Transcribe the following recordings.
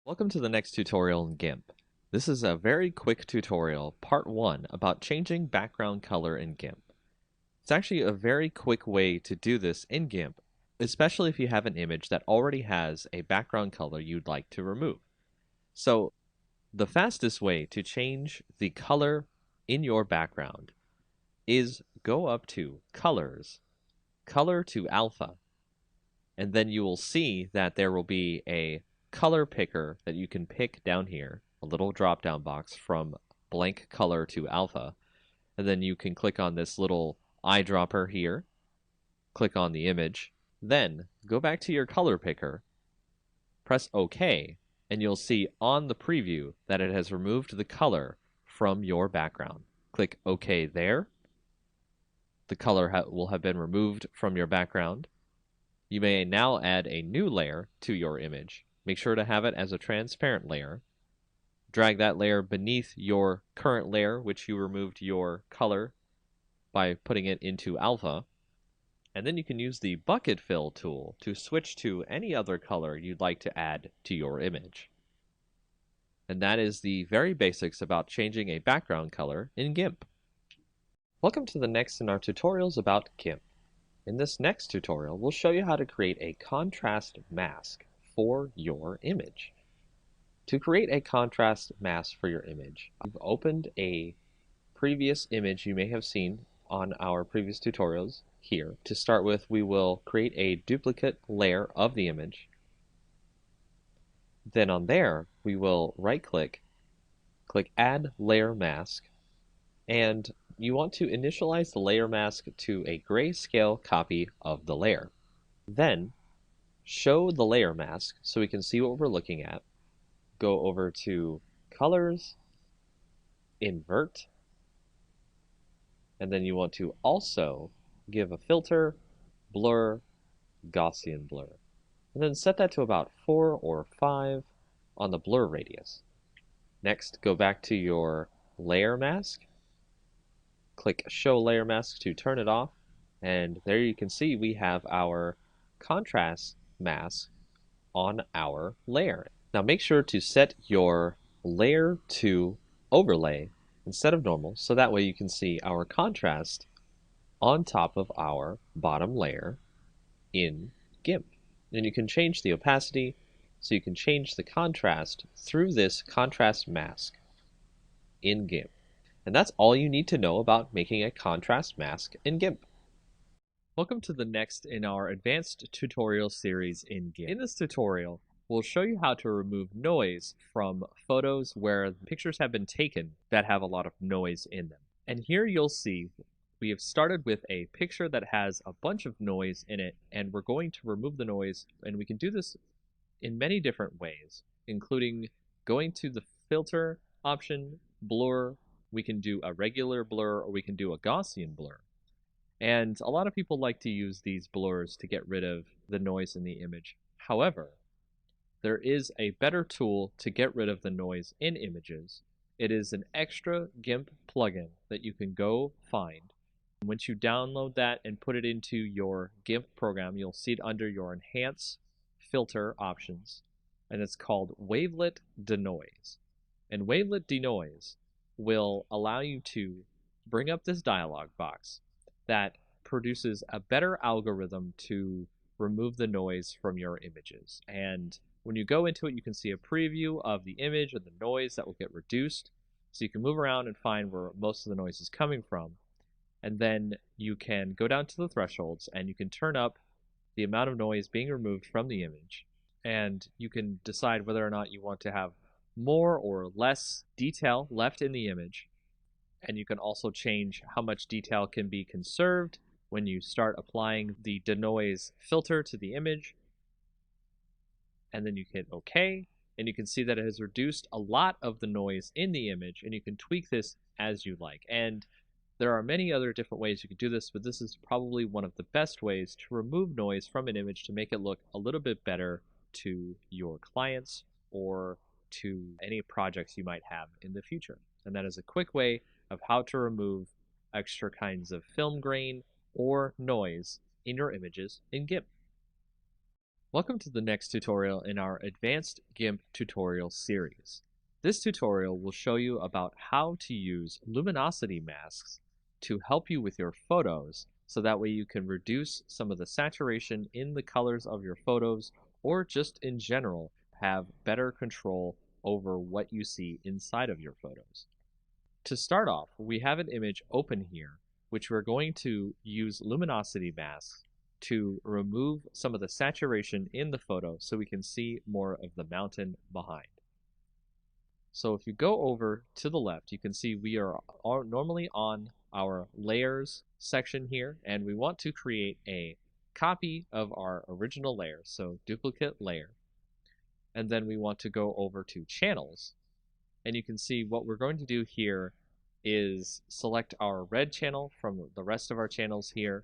Welcome to the next tutorial in GIMP. This is a very quick tutorial, part 1, about changing background color in GIMP. It's actually a very quick way to do this in GIMP, especially if you have an image that already has a background color you'd like to remove. So, the fastest way to change the color in your background is go up to Colors, Color to Alpha, and then you will see that there will be a color picker that you can pick down here, a little drop down box from blank color to alpha, and then you can click on this little eyedropper here, click on the image, then go back to your color picker, press OK, and you'll see on the preview that it has removed the color from your background. Click OK there. The color will have been removed from your background. You may now add a new layer to your image. Make sure to have it as a transparent layer. Drag that layer beneath your current layer, which you removed your color by putting it into alpha. And then you can use the bucket fill tool to switch to any other color you'd like to add to your image. And that is the very basics about changing a background color in GIMP. Welcome to the next in our tutorials about GIMP. In this next tutorial, we'll show you how to create a contrast mask for your image. To create a contrast mask for your image, you've opened a previous image you may have seen on our previous tutorials here. To start with, we will create a duplicate layer of the image. Then on there, we will right-click, click Add Layer Mask, and you want to initialize the layer mask to a grayscale copy of the layer. Then, show the layer mask so we can see what we're looking at. Go over to Colors, Invert, and then you want to also give a filter, Blur, Gaussian Blur. And then set that to about 4 or 5 on the blur radius. Next, go back to your layer mask, click Show Layer Mask to turn it off, and there you can see we have our contrast mask on our layer. Now make sure to set your layer to overlay instead of normal, so that way you can see our contrast on top of our bottom layer in GIMP. And you can change the opacity, so you can change the contrast through this contrast mask in GIMP. And that's all you need to know about making a contrast mask in GIMP. Welcome to the next in our advanced tutorial series in GIMP. In this tutorial, we'll show you how to remove noise from photos where pictures have been taken that have a lot of noise in them. And here you'll see we have started with a picture that has a bunch of noise in it, and we're going to remove the noise, and we can do this in many different ways, including going to the filter option, blur. We can do a regular blur, or we can do a Gaussian blur. And a lot of people like to use these blurs to get rid of the noise in the image. However, there is a better tool to get rid of the noise in images. It is an extra GIMP plugin that you can go find. Once you download that and put it into your GIMP program, you'll see it under your Enhance Filter options, and it's called Wavelet Denoise. And Wavelet Denoise will allow you to bring up this dialog box that produces a better algorithm to remove the noise from your images. And when you go into it, you can see a preview of the image and the noise that will get reduced. So you can move around and find where most of the noise is coming from. And then you can go down to the thresholds and you can turn up the amount of noise being removed from the image. And you can decide whether or not you want to have more or less detail left in the image. And you can also change how much detail can be conserved when you start applying the denoise filter to the image. And then you hit OK, and you can see that it has reduced a lot of the noise in the image, and you can tweak this as you like. And there are many other different ways you can do this, but this is probably one of the best ways to remove noise from an image to make it look a little bit better to your clients or to any projects you might have in the future. And that is a quick way of how to remove extra kinds of film grain or noise in your images in GIMP. Welcome to the next tutorial in our Advanced GIMP tutorial series. This tutorial will show you about how to use luminosity masks to help you with your photos so that way you can reduce some of the saturation in the colors of your photos or just in general have better control over what you see inside of your photos. To start off, we have an image open here which we're going to use luminosity masks to remove some of the saturation in the photo so we can see more of the mountain behind. So if you go over to the left, you can see we are normally on our layers section here, and we want to create a copy of our original layer, so duplicate layer. And then we want to go over to channels, and you can see what we're going to do here is select our red channel from the rest of our channels here.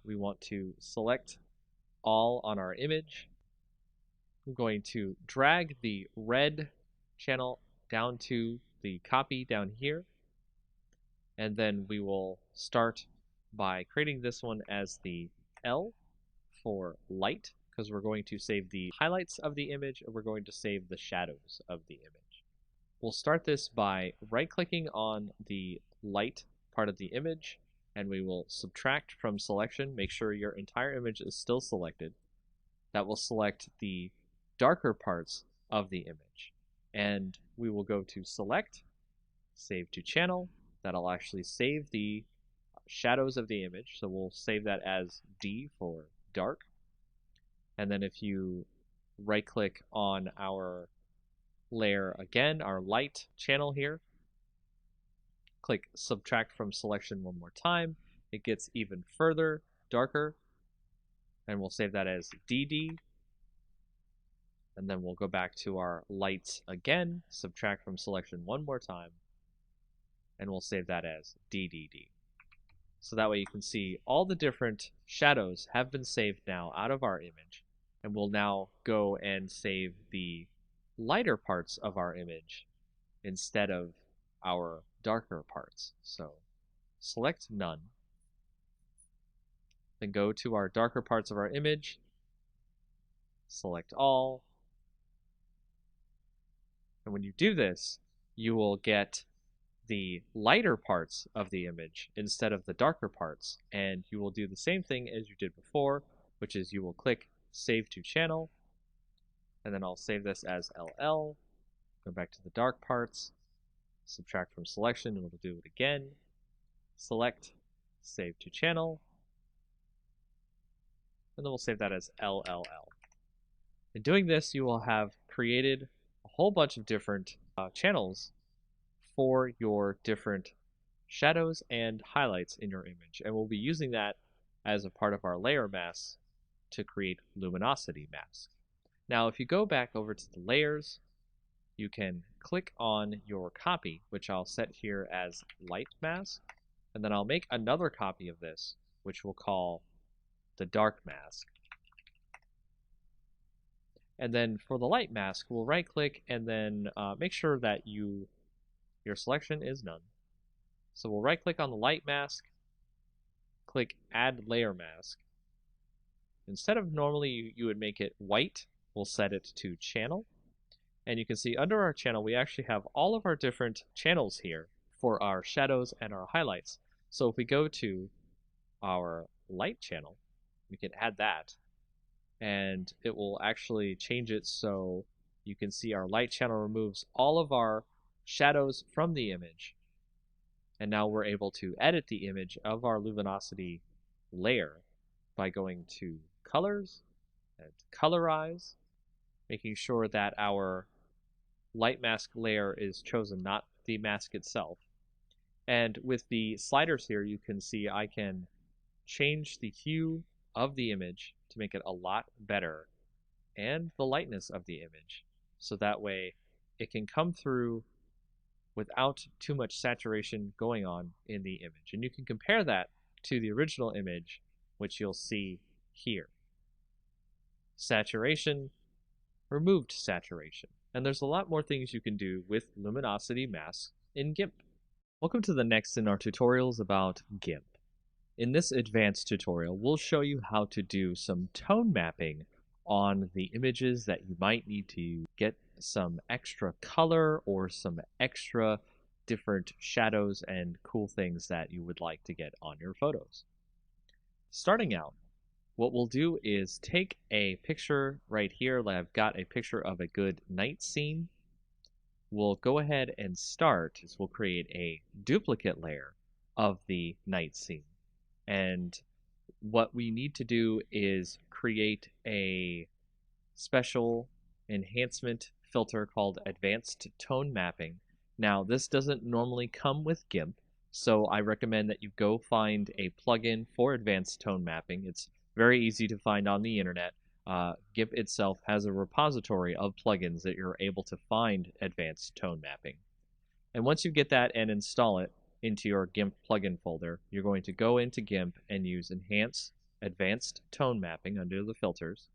We want to select all on our image. I'm going to drag the red channel down to the copy down here, and then we will start by creating this one as the L for light, because we're going to save the highlights of the image and we're going to save the shadows of the image. We'll start this by right-clicking on the light part of the image, and we will subtract from selection. Make sure your entire image is still selected. That will select the darker parts of the image. And we will go to select, save to channel. That'll actually save the shadows of the image. So we'll save that as D for dark. And then if you right click on our layer again, our light channel here, click subtract from selection one more time. It gets even further darker, and we'll save that as DD. And then we'll go back to our lights again, subtract from selection one more time, and we'll save that as DDD. So that way you can see all the different shadows have been saved now out of our image, and we'll now go and save the lighter parts of our image instead of our darker parts. So select none, then go to our darker parts of our image, select all, and when you do this, you will get the lighter parts of the image instead of the darker parts, and you will do the same thing as you did before, which is you will click Save to Channel, and then I'll save this as LL, go back to the dark parts, subtract from selection, and we'll do it again. Select, save to channel, and then we'll save that as LLL. In doing this, you will have created a whole bunch of different channels for your different shadows and highlights in your image, and we'll be using that as a part of our layer masks to create luminosity masks. Now, if you go back over to the layers, you can click on your copy, which I'll set here as light mask, and then I'll make another copy of this, which we'll call the dark mask. And then for the light mask, we'll right click and then make sure that your selection is none. So we'll right click on the light mask, click add layer mask. Instead of normally you would make it white, we'll set it to channel. And you can see under our channel, we actually have all of our different channels here for our shadows and our highlights. So if we go to our light channel, we can add that, and it will actually change it so you can see our light channel removes all of our shadows from the image. And now we're able to edit the image of our luminosity layer by going to colors and colorize, making sure that our light mask layer is chosen, not the mask itself. And with the sliders here, you can see I can change the hue of the image to make it a lot better, and the lightness of the image, so that way it can come through without too much saturation going on in the image. And you can compare that to the original image, which you'll see here. Saturation, removed saturation. And there's a lot more things you can do with luminosity masks in GIMP. Welcome to the next in our tutorials about GIMP. In this advanced tutorial, we'll show you how to do some tone mapping on the images that you might need to get some extra color or some extra different shadows and cool things that you would like to get on your photos. Starting out, what we'll do is take a picture right here. I've got a picture of a good night scene. We'll go ahead and start is we'll create a duplicate layer of the night scene. And what we need to do is create a special enhancement filter called Advanced Tone Mapping. Now, this doesn't normally come with GIMP, so I recommend that you go find a plugin for Advanced Tone Mapping. It's very easy to find on the internet. GIMP itself has a repository of plugins that you're able to find Advanced Tone Mapping. And once you get that and install it into your GIMP plugin folder, you're going to go into GIMP and use Enhance Advanced Tone Mapping under the filters.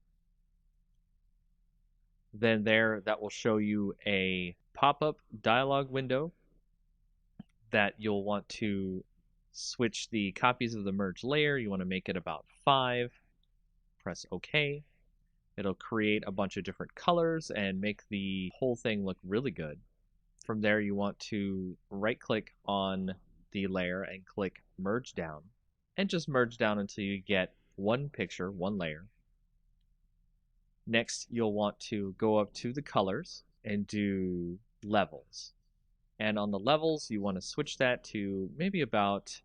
Then that will show you a pop-up dialog window that you'll want to switch the copies of the merge layer. You want to make it about 5. Press OK. It'll create a bunch of different colors and make the whole thing look really good. From there, you want to right-click on the layer and click Merge Down. And just merge down until you get one picture, one layer. Next, you'll want to go up to the colors and do levels. And on the levels, you want to switch that to maybe about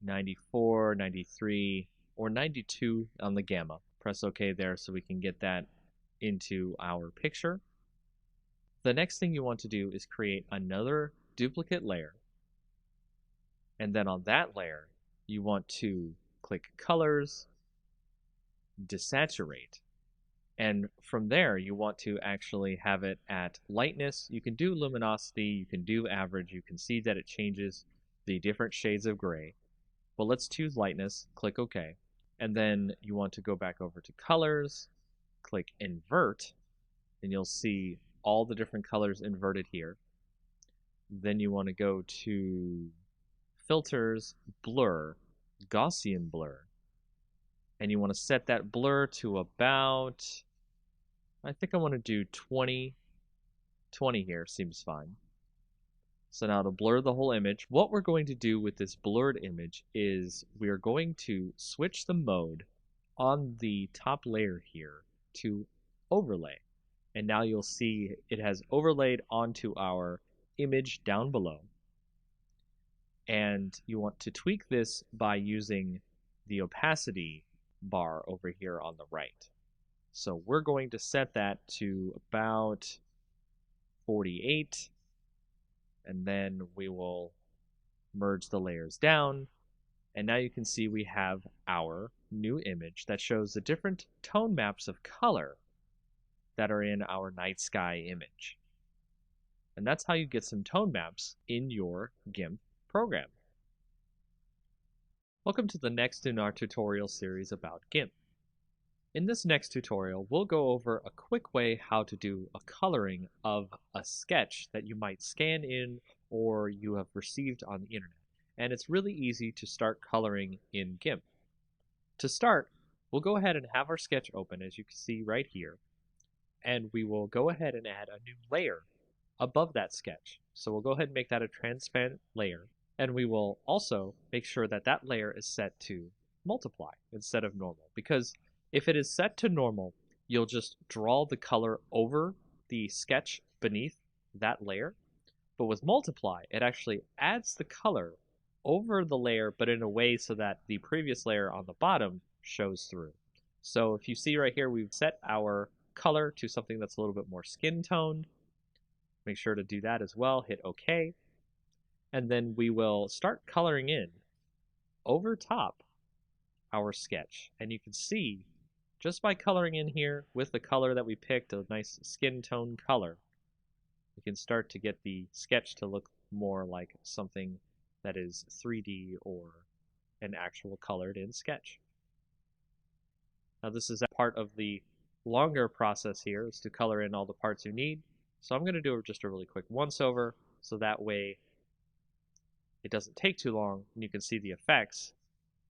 94, 93, or 92 on the gamma. Press OK there so we can get that into our picture. The next thing you want to do is create another duplicate layer. And then on that layer, you want to click Colors, Desaturate. And from there, you want to actually have it at lightness. You can do luminosity, you can do average. You can see that it changes the different shades of gray. But let's choose lightness, click OK. And then you want to go back over to colors, click invert, and you'll see all the different colors inverted here. Then you want to go to filters, blur, Gaussian blur. And you want to set that blur to about, I think I want to do 20. 20 here seems fine. So now to blur the whole image, what we're going to do with this blurred image is we are going to switch the mode on the top layer here to overlay. And now you'll see it has overlaid onto our image down below. And you want to tweak this by using the opacity bar over here on the right. So we're going to set that to about 48, and then we will merge the layers down, and now you can see we have our new image that shows the different tone maps of color that are in our night sky image. And that's how you get some tone maps in your GIMP program. Welcome to the next in our tutorial series about GIMP. In this next tutorial, we'll go over a quick way how to do a coloring of a sketch that you might scan in or you have received on the internet. And it's really easy to start coloring in GIMP. To start, we'll go ahead and have our sketch open, as you can see right here. And we will go ahead and add a new layer above that sketch. So we'll go ahead and make that a transparent layer. And we will also make sure that that layer is set to multiply instead of normal, because if it is set to normal, you'll just draw the color over the sketch beneath that layer. But with multiply, it actually adds the color over the layer, but in a way so that the previous layer on the bottom shows through. So if you see right here, we've set our color to something that's a little bit more skin toned. Make sure to do that as well. Hit OK. And then we will start coloring in over top our sketch. And you can see just by coloring in here with the color that we picked, a nice skin tone color, we can start to get the sketch to look more like something that is 3D or an actual colored in sketch. Now this is a part of the longer process here, is to color in all the parts you need. So I'm going to do just a really quick once over, so that way it doesn't take too long and you can see the effects,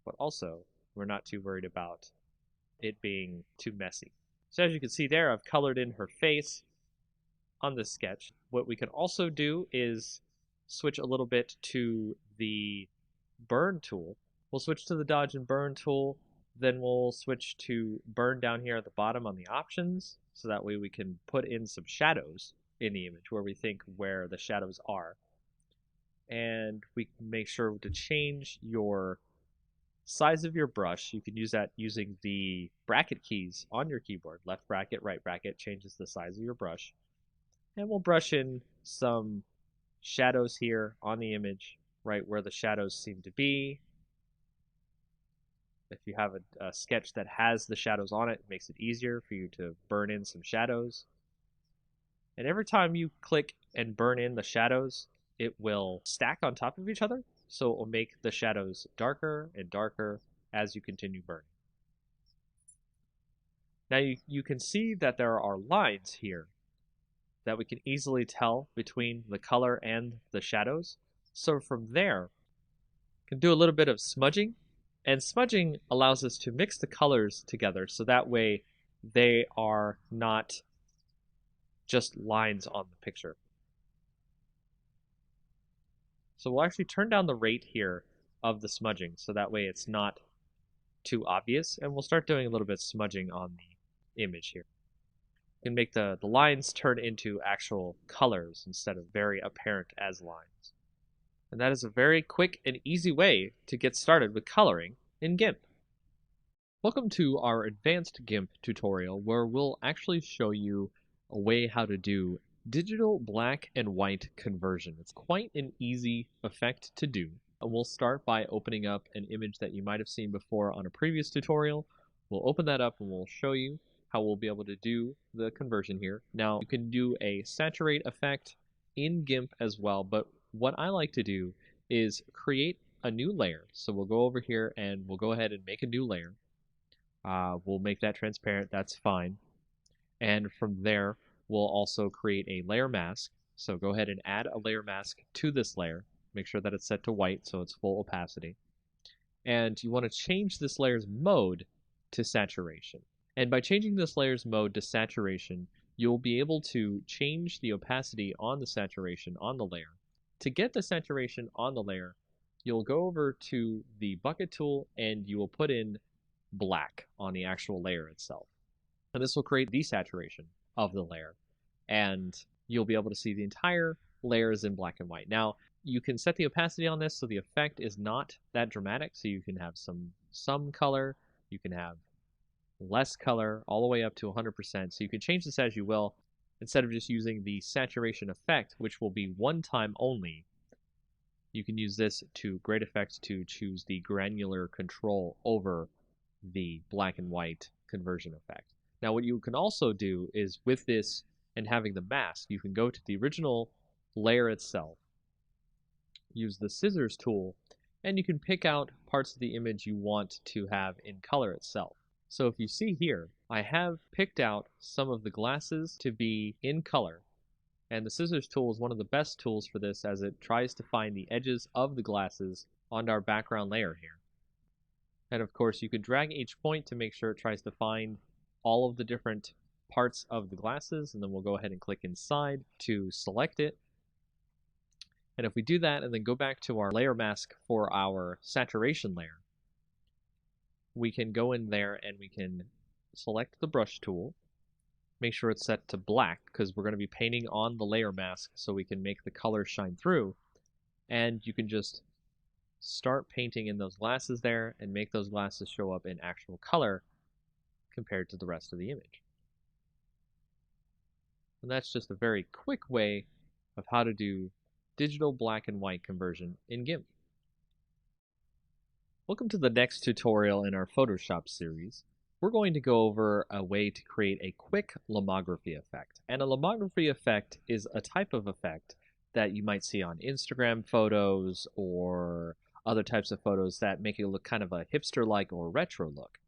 but also we're not too worried about it being too messy. So as you can see there, I've colored in her face on this sketch. What we can also do is switch a little bit to the burn tool. We'll switch to the dodge and burn tool, then we'll switch to burn down here at the bottom on the options, so that way we can put in some shadows in the image where we think where the shadows are. And we can make sure to change your size of your brush. You can use that using the bracket keys on your keyboard. Left bracket, right bracket changes the size of your brush. And we'll brush in some shadows here on the image, right where the shadows seem to be. If you have a sketch that has the shadows on it, it makes it easier for you to burn in some shadows. And every time you click and burn in the shadows, it will stack on top of each other. So it will make the shadows darker and darker as you continue burning. Now you can see that there are lines here that we can easily tell between the color and the shadows. So from there, we can do a little bit of smudging. And smudging allows us to mix the colors together so that way they are not just lines on the picture. So we'll actually turn down the rate here of the smudging so that way it's not too obvious, and we'll start doing a little bit of smudging on the image here. You can make the lines turn into actual colors instead of very apparent as lines. And that is a very quick and easy way to get started with coloring in GIMP. Welcome to our advanced GIMP tutorial where we'll actually show you a way how to do digital black and white conversion. It's quite an easy effect to do. And we'll start by opening up an image that you might have seen before on a previous tutorial. We'll open that up and we'll show you how we'll be able to do the conversion here. Now, you can do a saturate effect in GIMP as well, but what I like to do is create a new layer. So we'll go over here and we'll go ahead and make a new layer. We'll make that transparent, that's fine. And from there, we'll also create a layer mask. So go ahead and add a layer mask to this layer. Make sure that it's set to white so it's full opacity. And you want to change this layer's mode to saturation. And by changing this layer's mode to saturation, you'll be able to change the opacity on the saturation on the layer. To get the saturation on the layer, you'll go over to the bucket tool and you will put in black on the actual layer itself. And this will create desaturation of the layer. And you'll be able to see the entire layer is in black and white. Now, you can set the opacity on this so the effect is not that dramatic. So you can have some color, you can have less color, all the way up to 100%. So you can change this as you will, instead of just using the saturation effect, which will be one time only. You can use this to great effect to choose the granular control over the black and white conversion effect. Now what you can also do is with this and having the mask, you can go to the original layer itself, use the scissors tool, and you can pick out parts of the image you want to have in color itself. So if you see here, I have picked out some of the glasses to be in color. And the scissors tool is one of the best tools for this as it tries to find the edges of the glasses on our background layer here. And of course, you could drag each point to make sure it tries to find all of the different parts of the glasses, and then we'll go ahead and click inside to select it. And if we do that and then go back to our layer mask for our saturation layer, we can go in there and we can select the brush tool, make sure it's set to black because we're going to be painting on the layer mask so we can make the color shine through. And you can just start painting in those glasses there and make those glasses show up in actual color compared to the rest of the image. And that's just a very quick way of how to do digital black and white conversion in GIMP. Welcome to the next tutorial in our Photoshop series. We're going to go over a way to create a quick lomography effect. And a lomography effect is a type of effect that you might see on Instagram photos or other types of photos that make it look kind of a hipster-like or retro look.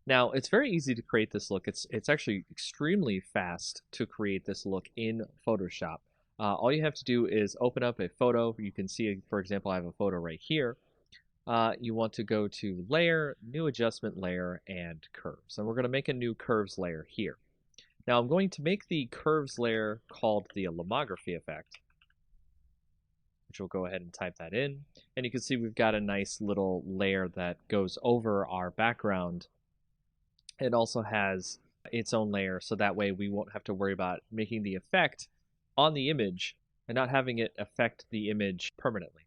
Now, it's very easy to create this look. It's actually extremely fast to create this look in Photoshop. All you have to do is open up a photo. You can see, for example, I have a photo right here. you want to go to Layer, New Adjustment Layer, and Curves. And we're going to make a new Curves layer here. Now I'm going to make the Curves layer called the Lomography effect, which we'll go ahead and type that in. And you can see we've got a nice little layer that goes over our background. It also has its own layer, so that way we won't have to worry about making the effect on the image and not having it affect the image permanently.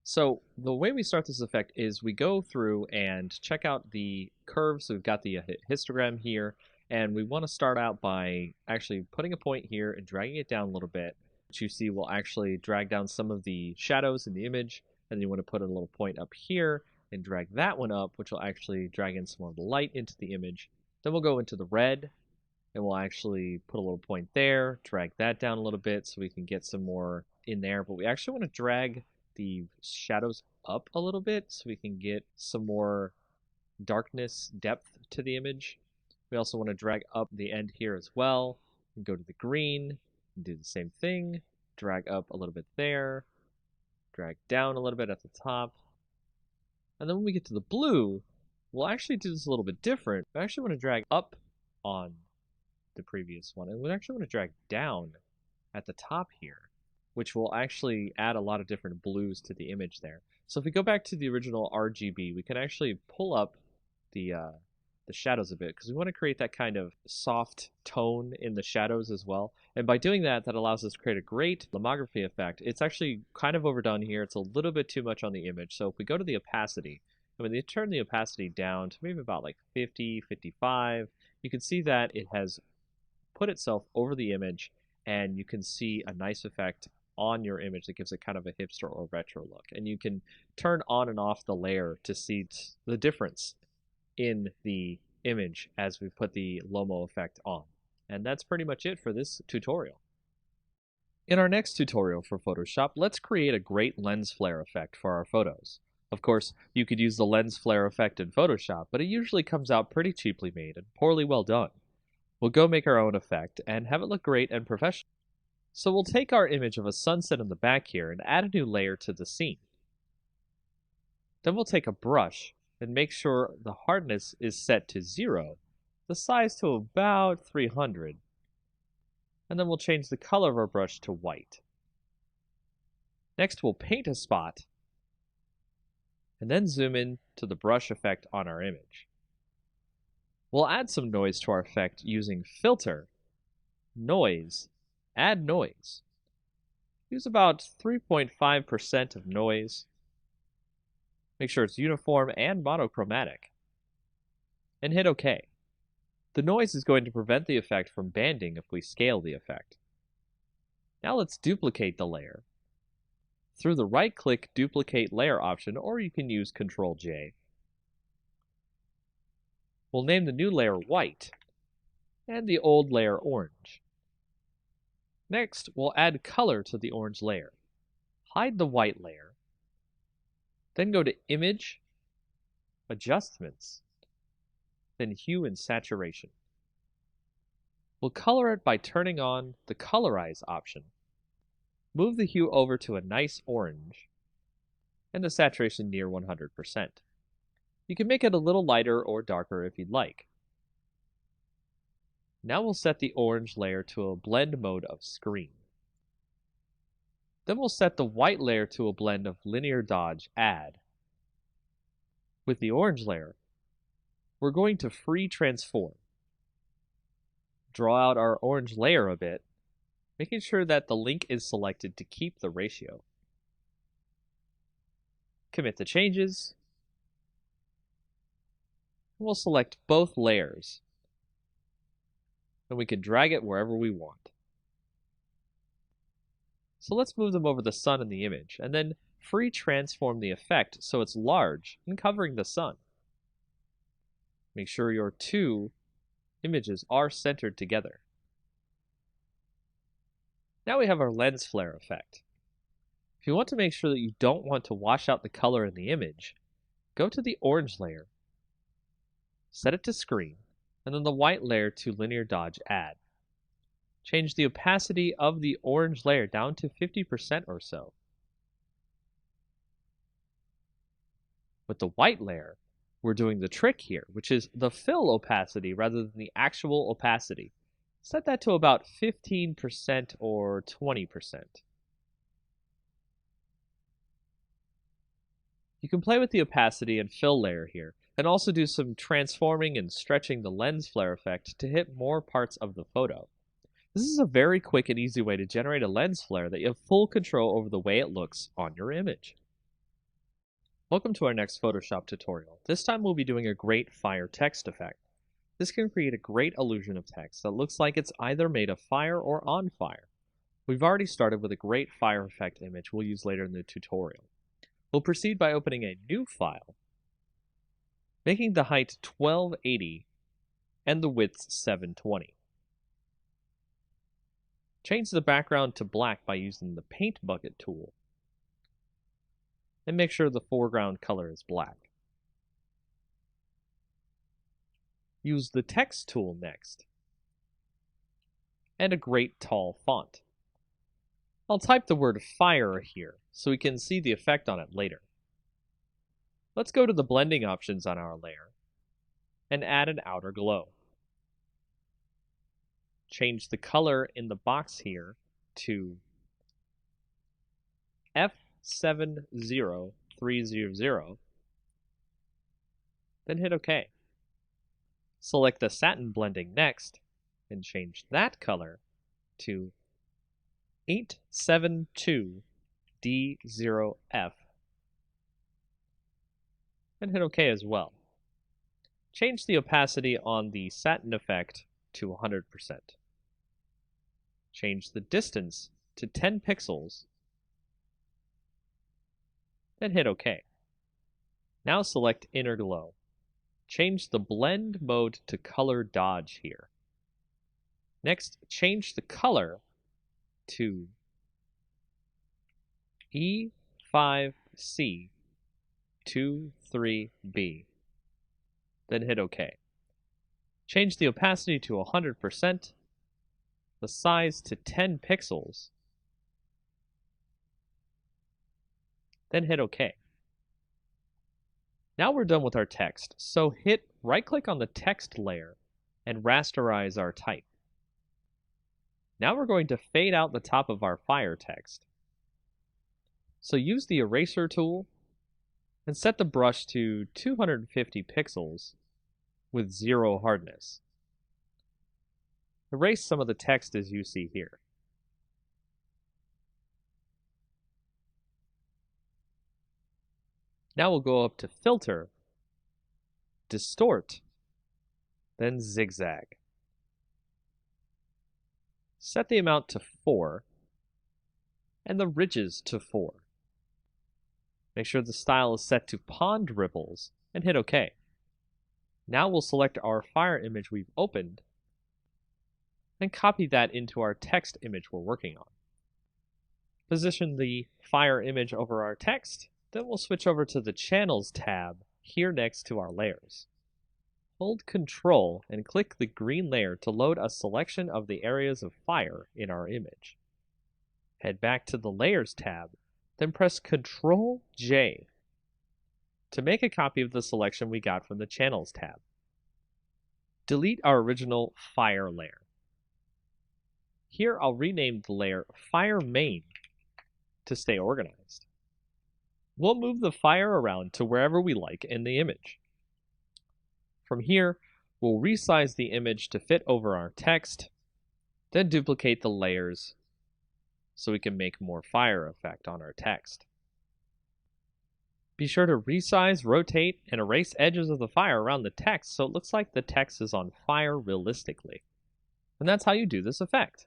So the way we start this effect is we go through and check out the curves. So we've got the histogram here, and we want to start out by actually putting a point here and dragging it down a little bit, which you see will actually drag down some of the shadows in the image. And then you want to put a little point up here and drag that one up, which will actually drag in some more of the light into the image. Then we'll go into the red, and we'll actually put a little point there, drag that down a little bit so we can get some more in there. But we actually want to drag the shadows up a little bit so we can get some more darkness depth to the image. We also want to drag up the end here as well and go to the green and do the same thing. Drag up a little bit there, drag down a little bit at the top. And then when we get to the blue, we'll actually do this a little bit different. We actually want to drag up on the previous one, and we actually want to drag down at the top here, which will actually add a lot of different blues to the image there. So if we go back to the original RGB, we can actually pull up the shadows a bit because we want to create that kind of soft tone in the shadows as well. And by doing that, that allows us to create a great lomography effect. It's actually kind of overdone here. It's a little bit too much on the image. So if we go to the opacity, and when you turn the opacity down to maybe about like 50, 55, you can see that it has put itself over the image, and you can see a nice effect on your image that gives it kind of a hipster or retro look. And you can turn on and off the layer to see the difference in the image as we put the Lomo effect on. And that's pretty much it for this tutorial. In our next tutorial for Photoshop, let's create a great lens flare effect for our photos. Of course, you could use the lens flare effect in Photoshop, but it usually comes out pretty cheaply made and poorly well done. We'll go make our own effect and have it look great and professional. So we'll take our image of a sunset in the back here and add a new layer to the scene. Then we'll take a brush and make sure the hardness is set to 0, the size to about 300, and then we'll change the color of our brush to white. Next, we'll paint a spot, and then zoom in to the brush effect on our image. We'll add some noise to our effect using Filter, Noise, Add Noise. Use about 3.5% of noise. Make sure it's uniform and monochromatic. And hit OK. The noise is going to prevent the effect from banding if we scale the effect. Now let's duplicate the layer. Through the right-click Duplicate Layer option, or you can use Ctrl-J. We'll name the new layer White, and the old layer Orange. Next, we'll add color to the orange layer. Hide the white layer. Then go to Image, Adjustments, then Hue and Saturation. We'll color it by turning on the Colorize option. Move the hue over to a nice orange, and the saturation near 100%. You can make it a little lighter or darker if you'd like. Now we'll set the orange layer to a blend mode of screen. Then we'll set the white layer to a blend of linear dodge add. With the orange layer, we're going to free transform. Draw out our orange layer a bit, making sure that the link is selected to keep the ratio. Commit the changes. We'll select both layers, and we can drag it wherever we want. So let's move them over the sun in the image, and then free transform the effect so it's large and covering the sun. Make sure your two images are centered together. Now we have our lens flare effect. If you want to make sure that you don't want to wash out the color in the image, go to the orange layer, set it to screen, and then the white layer to linear dodge add. Change the opacity of the orange layer down to 50% or so. With the white layer, we're doing the trick here, which is the fill opacity rather than the actual opacity. Set that to about 15% or 20%. You can play with the opacity and fill layer here, and also do some transforming and stretching the lens flare effect to hit more parts of the photo. This is a very quick and easy way to generate a lens flare that you have full control over the way it looks on your image. Welcome to our next Photoshop tutorial. This time we'll be doing a great fire text effect. This can create a great illusion of text that looks like it's either made of fire or on fire. We've already started with a great fire effect image we'll use later in the tutorial. We'll proceed by opening a new file, making the height 1280 and the width 720. Change the background to black by using the Paint Bucket tool, and make sure the foreground color is black. Use the Text tool next, and a great tall font. I'll type the word fire here so we can see the effect on it later. Let's go to the blending options on our layer and add an outer glow. Change the color in the box here to F70300, then hit OK. Select the satin blending next and change that color to 872D0F, and hit OK as well. Change the opacity on the satin effect to 100%. Change the distance to 10 pixels, then hit OK. Now select Inner Glow. Change the blend mode to Color Dodge here. Next, change the color to E5C23B, then hit OK. Change the opacity to 100%, the size to 10 pixels, then hit OK. Now we're done with our text, so hit right-click on the text layer and rasterize our type. Now we're going to fade out the top of our fire text. So use the eraser tool and set the brush to 250 pixels with 0 hardness. Erase some of the text as you see here. Now we'll go up to Filter, Distort, then Zigzag. Set the amount to 4 and the ridges to 4. Make sure the style is set to Pond Ripples and hit OK. Now we'll select our fire image we've opened and copy that into our text image we're working on. Position the fire image over our text, then we'll switch over to the Channels tab here next to our layers. Hold Ctrl and click the green layer to load a selection of the areas of fire in our image. Head back to the Layers tab, then press Ctrl J to make a copy of the selection we got from the Channels tab. Delete our original fire layer. Here I'll rename the layer Fire Main to stay organized. We'll move the fire around to wherever we like in the image. From here, we'll resize the image to fit over our text, then duplicate the layers so we can make more fire effect on our text. Be sure to resize, rotate, and erase edges of the fire around the text so it looks like the text is on fire realistically. And that's how you do this effect.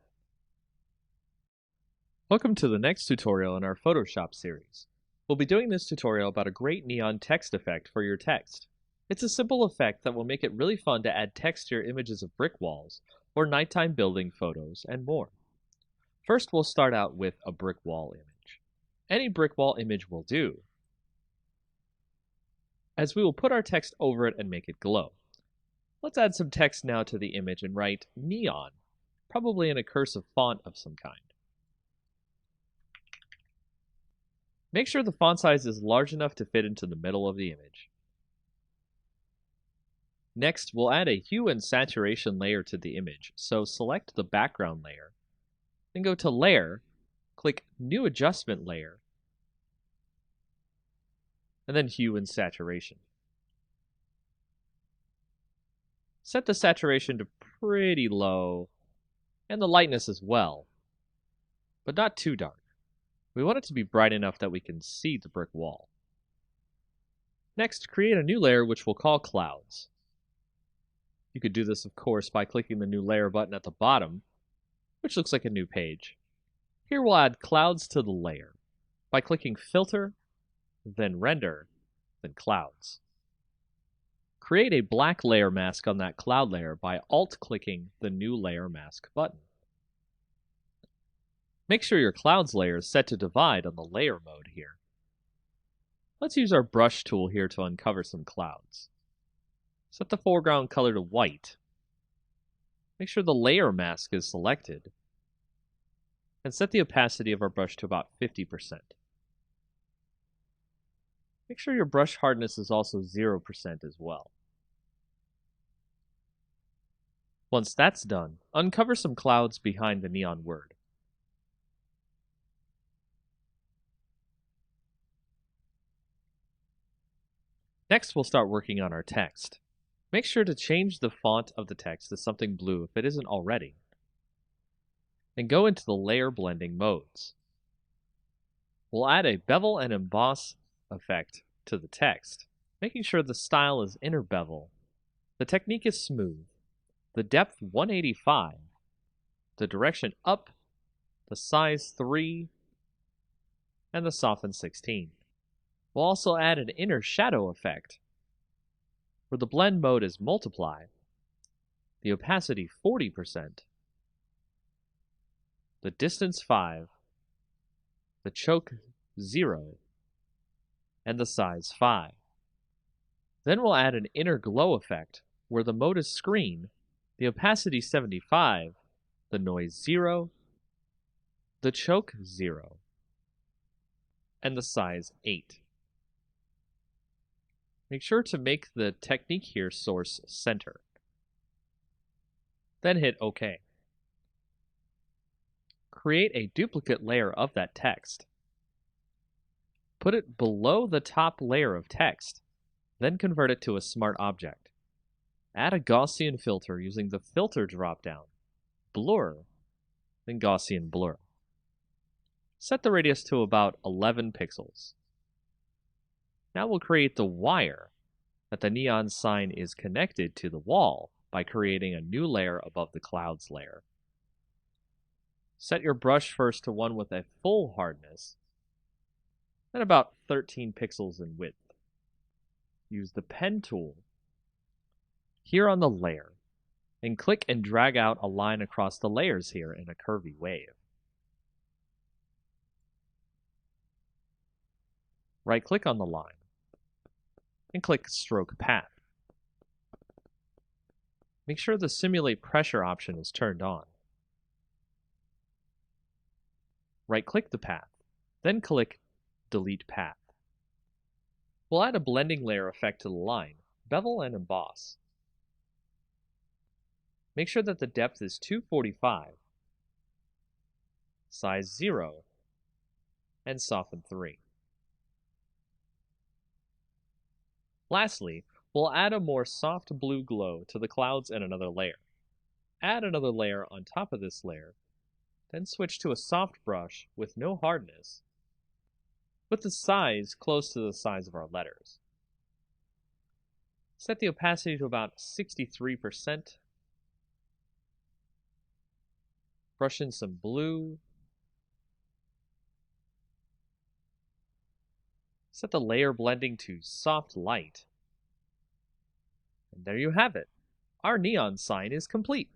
Welcome to the next tutorial in our Photoshop series. We'll be doing this tutorial about a great neon text effect for your text. It's a simple effect that will make it really fun to add text to your images of brick walls, or nighttime building photos, and more. First, we'll start out with a brick wall image. Any brick wall image will do, as we will put our text over it and make it glow. Let's add some text now to the image and write neon, probably in a cursive font of some kind. Make sure the font size is large enough to fit into the middle of the image. Next, we'll add a hue and saturation layer to the image, so select the background layer, then go to Layer, click New Adjustment Layer, and then Hue and Saturation. Set the saturation to pretty low, and the lightness as well, but not too dark. We want it to be bright enough that we can see the brick wall. Next, create a new layer which we'll call Clouds. You could do this, of course, by clicking the New Layer button at the bottom, which looks like a new page. Here we'll add clouds to the layer by clicking Filter, then Render, then Clouds. Create a black layer mask on that cloud layer by Alt-clicking the New Layer Mask button. Make sure your clouds layer is set to divide on the layer mode here. Let's use our brush tool here to uncover some clouds. Set the foreground color to white. Make sure the layer mask is selected. And set the opacity of our brush to about 50%. Make sure your brush hardness is also 0% as well. Once that's done, uncover some clouds behind the neon word. Next, we'll start working on our text. Make sure to change the font of the text to something blue if it isn't already. Then go into the layer blending modes. We'll add a bevel and emboss effect to the text, making sure the style is inner bevel. The technique is smooth, the depth 185, the direction up, the size 3, and the soften 16. We'll also add an inner shadow effect, where the blend mode is multiply, the opacity 40%, the distance 5, the choke 0, and the size 5. Then we'll add an inner glow effect, where the mode is screen, the opacity 75, the noise 0, the choke 0, and the size 8. Make sure to make the technique here source center. Then hit OK. Create a duplicate layer of that text. Put it below the top layer of text, then convert it to a smart object. Add a Gaussian filter using the Filter dropdown, Blur, then Gaussian Blur. Set the radius to about 11 pixels. Now we'll create the wire that the neon sign is connected to the wall by creating a new layer above the clouds layer. Set your brush first to one with a full hardness, then about 13 pixels in width. Use the pen tool here on the layer and click and drag out a line across the layers here in a curvy wave. Right-click on the line and click Stroke Path. Make sure the Simulate Pressure option is turned on. Right-click the path, then click Delete Path. We'll add a blending layer effect to the line, bevel and emboss. Make sure that the depth is 245, size 0, and soften 3. Lastly, we'll add a more soft blue glow to the clouds in another layer. Add another layer on top of this layer, then switch to a soft brush with no hardness, with the size close to the size of our letters. Set the opacity to about 63%. Brush in some blue. Set the layer blending to soft light. And there you have it. Our neon sign is complete.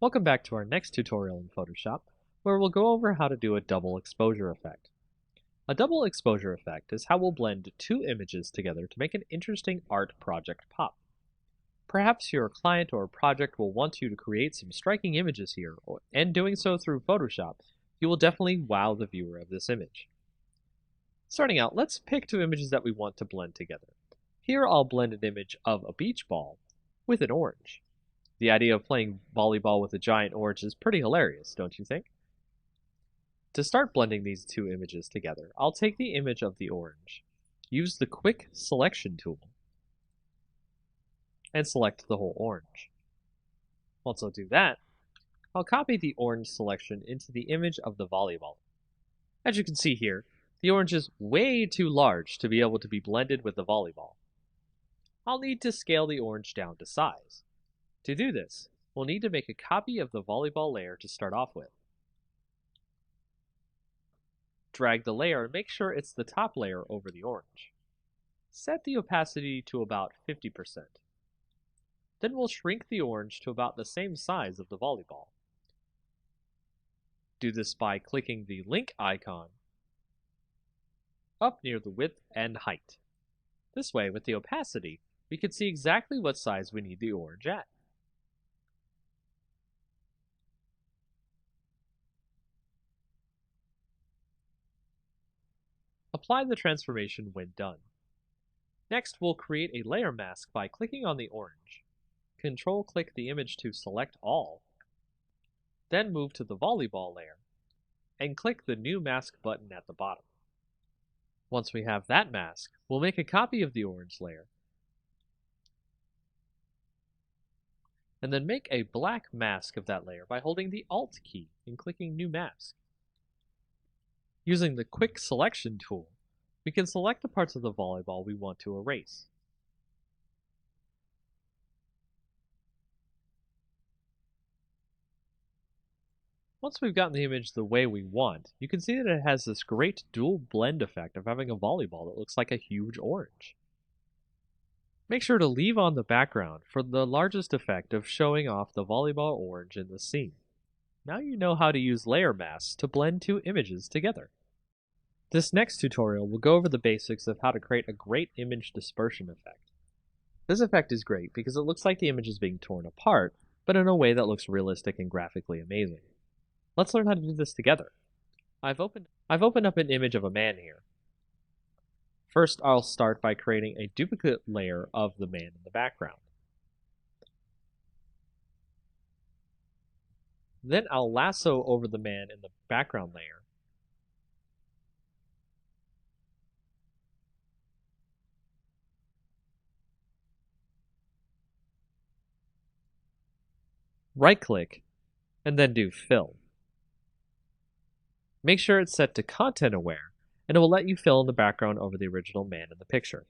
Welcome back to our next tutorial in Photoshop, where we'll go over how to do a double exposure effect. A double exposure effect is how we'll blend two images together to make an interesting art project pop. Perhaps your client or project will want you to create some striking images here, and doing so through Photoshop, You will definitely wow the viewer of this image. Starting out, let's pick two images that we want to blend together. Here I'll blend an image of a beach ball with an orange. The idea of playing volleyball with a giant orange is pretty hilarious, don't you think? To start blending these two images together, I'll take the image of the orange, use the quick selection tool, and select the whole orange. Once I do that, I'll copy the orange selection into the image of the volleyball. As you can see here, the orange is way too large to be able to be blended with the volleyball. I'll need to scale the orange down to size. To do this, we'll need to make a copy of the volleyball layer to start off with. Drag the layer and make sure it's the top layer over the orange. Set the opacity to about 50%. Then we'll shrink the orange to about the same size of the volleyball. Do this by clicking the link icon up near the width and height. This way, with the opacity, we can see exactly what size we need the orange at. Apply the transformation when done. Next, we'll create a layer mask by clicking on the orange. Control-click the image to select all. Then move to the volleyball layer and click the New Mask button at the bottom. Once we have that mask, we'll make a copy of the orange layer and then make a black mask of that layer by holding the Alt key and clicking New Mask. Using the Quick Selection tool, we can select the parts of the volleyball we want to erase. Once we've gotten the image the way we want, you can see that it has this great dual blend effect of having a volleyball that looks like a huge orange. Make sure to leave on the background for the largest effect of showing off the volleyball orange in the scene. Now you know how to use layer masks to blend two images together. This next tutorial will go over the basics of how to create a great image dispersion effect. This effect is great because it looks like the image is being torn apart, but in a way that looks realistic and graphically amazing. Let's learn how to do this together. I've opened up an image of a man here. First, I'll start by creating a duplicate layer of the man in the background. Then I'll lasso over the man in the background layer. Right-click, and then do Fill. Make sure it's set to Content Aware, and it will let you fill in the background over the original man in the picture.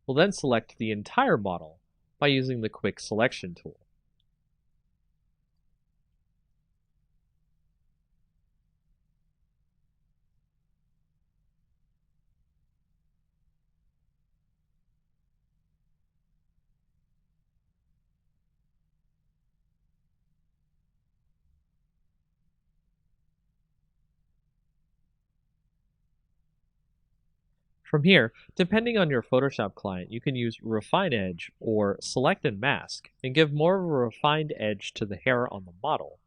We'll then select the entire model by using the Quick Selection tool. From here, depending on your Photoshop client, you can use Refine Edge or Select and Mask and give more of a refined edge to the hair on the model,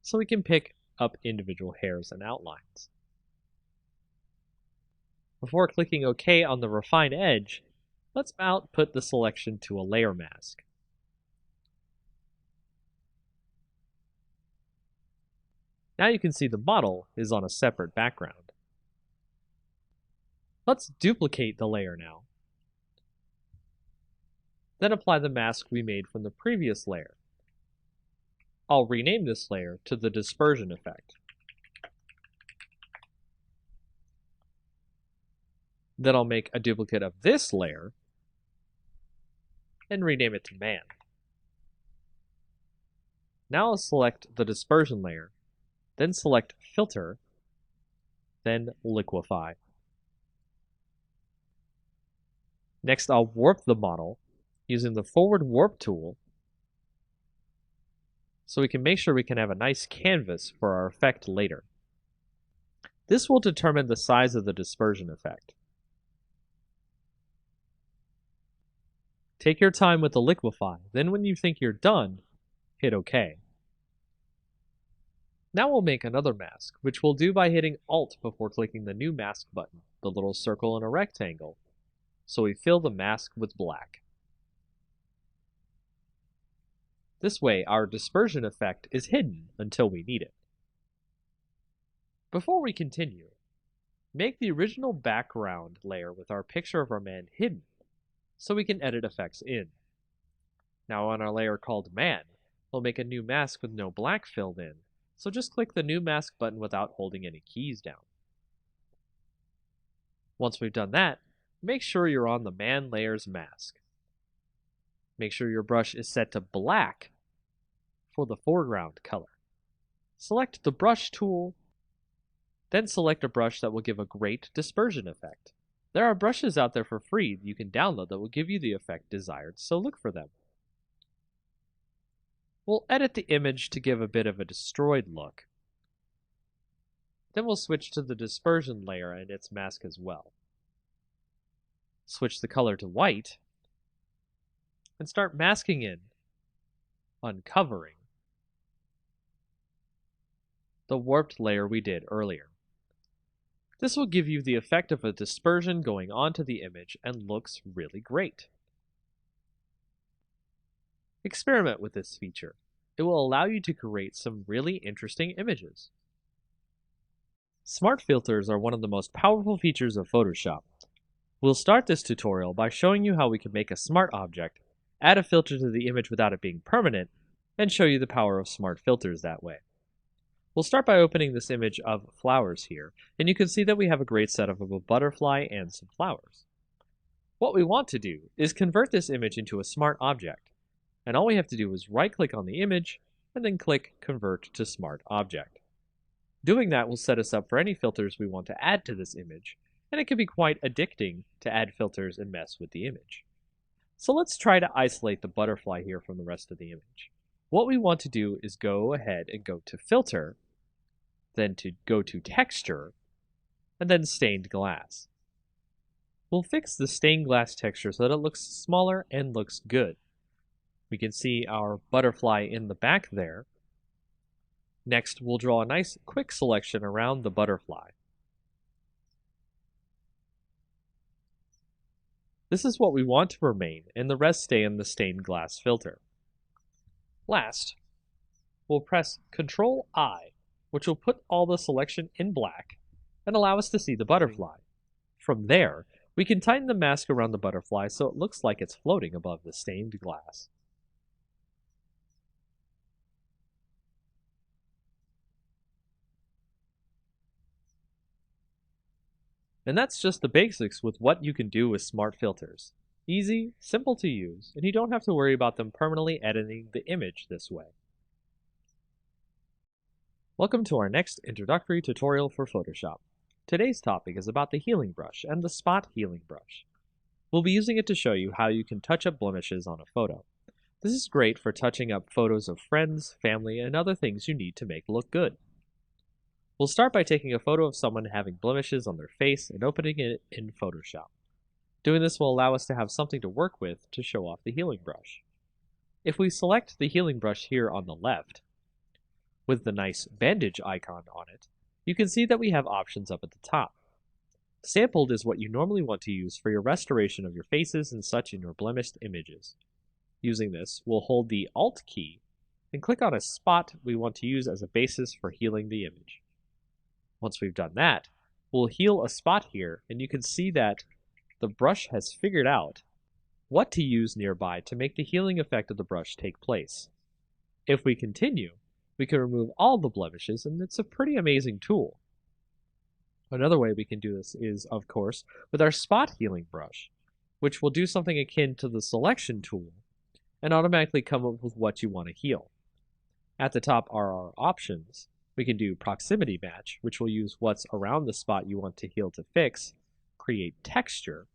so we can pick up individual hairs and outlines. Before clicking OK on the Refine Edge, let's output the selection to a layer mask. Now you can see the model is on a separate background. Let's duplicate the layer now. Then apply the mask we made from the previous layer. I'll rename this layer to the dispersion effect. Then I'll make a duplicate of this layer and rename it to man. Now I'll select the dispersion layer, then select filter, then liquefy. Next, I'll warp the model using the forward warp tool so we can make sure we can have a nice canvas for our effect later. This will determine the size of the dispersion effect. Take your time with the liquefy, then when you think you're done, hit OK. Now we'll make another mask, which we'll do by hitting Alt before clicking the new mask button, the little circle in a rectangle, so we fill the mask with black. This way, our dispersion effect is hidden until we need it. Before we continue, make the original background layer with our picture of our man hidden, so we can edit effects in. Now on our layer called Man, we'll make a new mask with no black filled in, so just click the new mask button without holding any keys down. Once we've done that, make sure you're on the Man layer's mask. Make sure your brush is set to black for the foreground color. Select the brush tool, then select a brush that will give a great dispersion effect. There are brushes out there for free you can download that will give you the effect desired, so look for them. We'll edit the image to give a bit of a destroyed look. Then we'll switch to the dispersion layer and its mask as well. Switch the color to white, and start masking in, uncovering the warped layer we did earlier. This will give you the effect of a dispersion going onto the image and looks really great. Experiment with this feature. It will allow you to create some really interesting images. Smart filters are one of the most powerful features of Photoshop. We'll start this tutorial by showing you how we can make a smart object, add a filter to the image without it being permanent, and show you the power of smart filters that way. We'll start by opening this image of flowers here, and you can see that we have a great setup of a butterfly and some flowers. What we want to do is convert this image into a smart object, and all we have to do is right-click on the image, and then click Convert to Smart Object. Doing that will set us up for any filters we want to add to this image, and it can be quite addicting to add filters and mess with the image. So let's try to isolate the butterfly here from the rest of the image. What we want to do is go ahead and go to Filter, then go to Texture, and then Stained Glass. We'll fix the stained glass texture so that it looks smaller and looks good. We can see our butterfly in the back there. Next, we'll draw a nice quick selection around the butterfly. This is what we want to remain, and the rest stay in the stained glass filter. Last, we'll press Ctrl-I, which will put all the selection in black and allow us to see the butterfly. From there, we can tighten the mask around the butterfly so it looks like it's floating above the stained glass. And that's just the basics with what you can do with smart filters. Easy, simple to use, and you don't have to worry about them permanently editing the image this way. Welcome to our next introductory tutorial for Photoshop. Today's topic is about the healing brush and the spot healing brush. We'll be using it to show you how you can touch up blemishes on a photo. This is great for touching up photos of friends, family, and other things you need to make look good. We'll start by taking a photo of someone having blemishes on their face and opening it in Photoshop. Doing this will allow us to have something to work with to show off the healing brush. If we select the healing brush here on the left, with the nice bandage icon on it, you can see that we have options up at the top. Sampled is what you normally want to use for your restoration of your faces and such in your blemished images. Using this, we'll hold the Alt key and click on a spot we want to use as a basis for healing the image. Once we've done that, we'll heal a spot here, and you can see that the brush has figured out what to use nearby to make the healing effect of the brush take place. If we continue, we can remove all the blemishes, and it's a pretty amazing tool. Another way we can do this is, of course, with our spot healing brush, which will do something akin to the selection tool and automatically come up with what you want to heal. At the top are our options. We can do proximity match, which will use what's around the spot you want to heal to fix, create texture,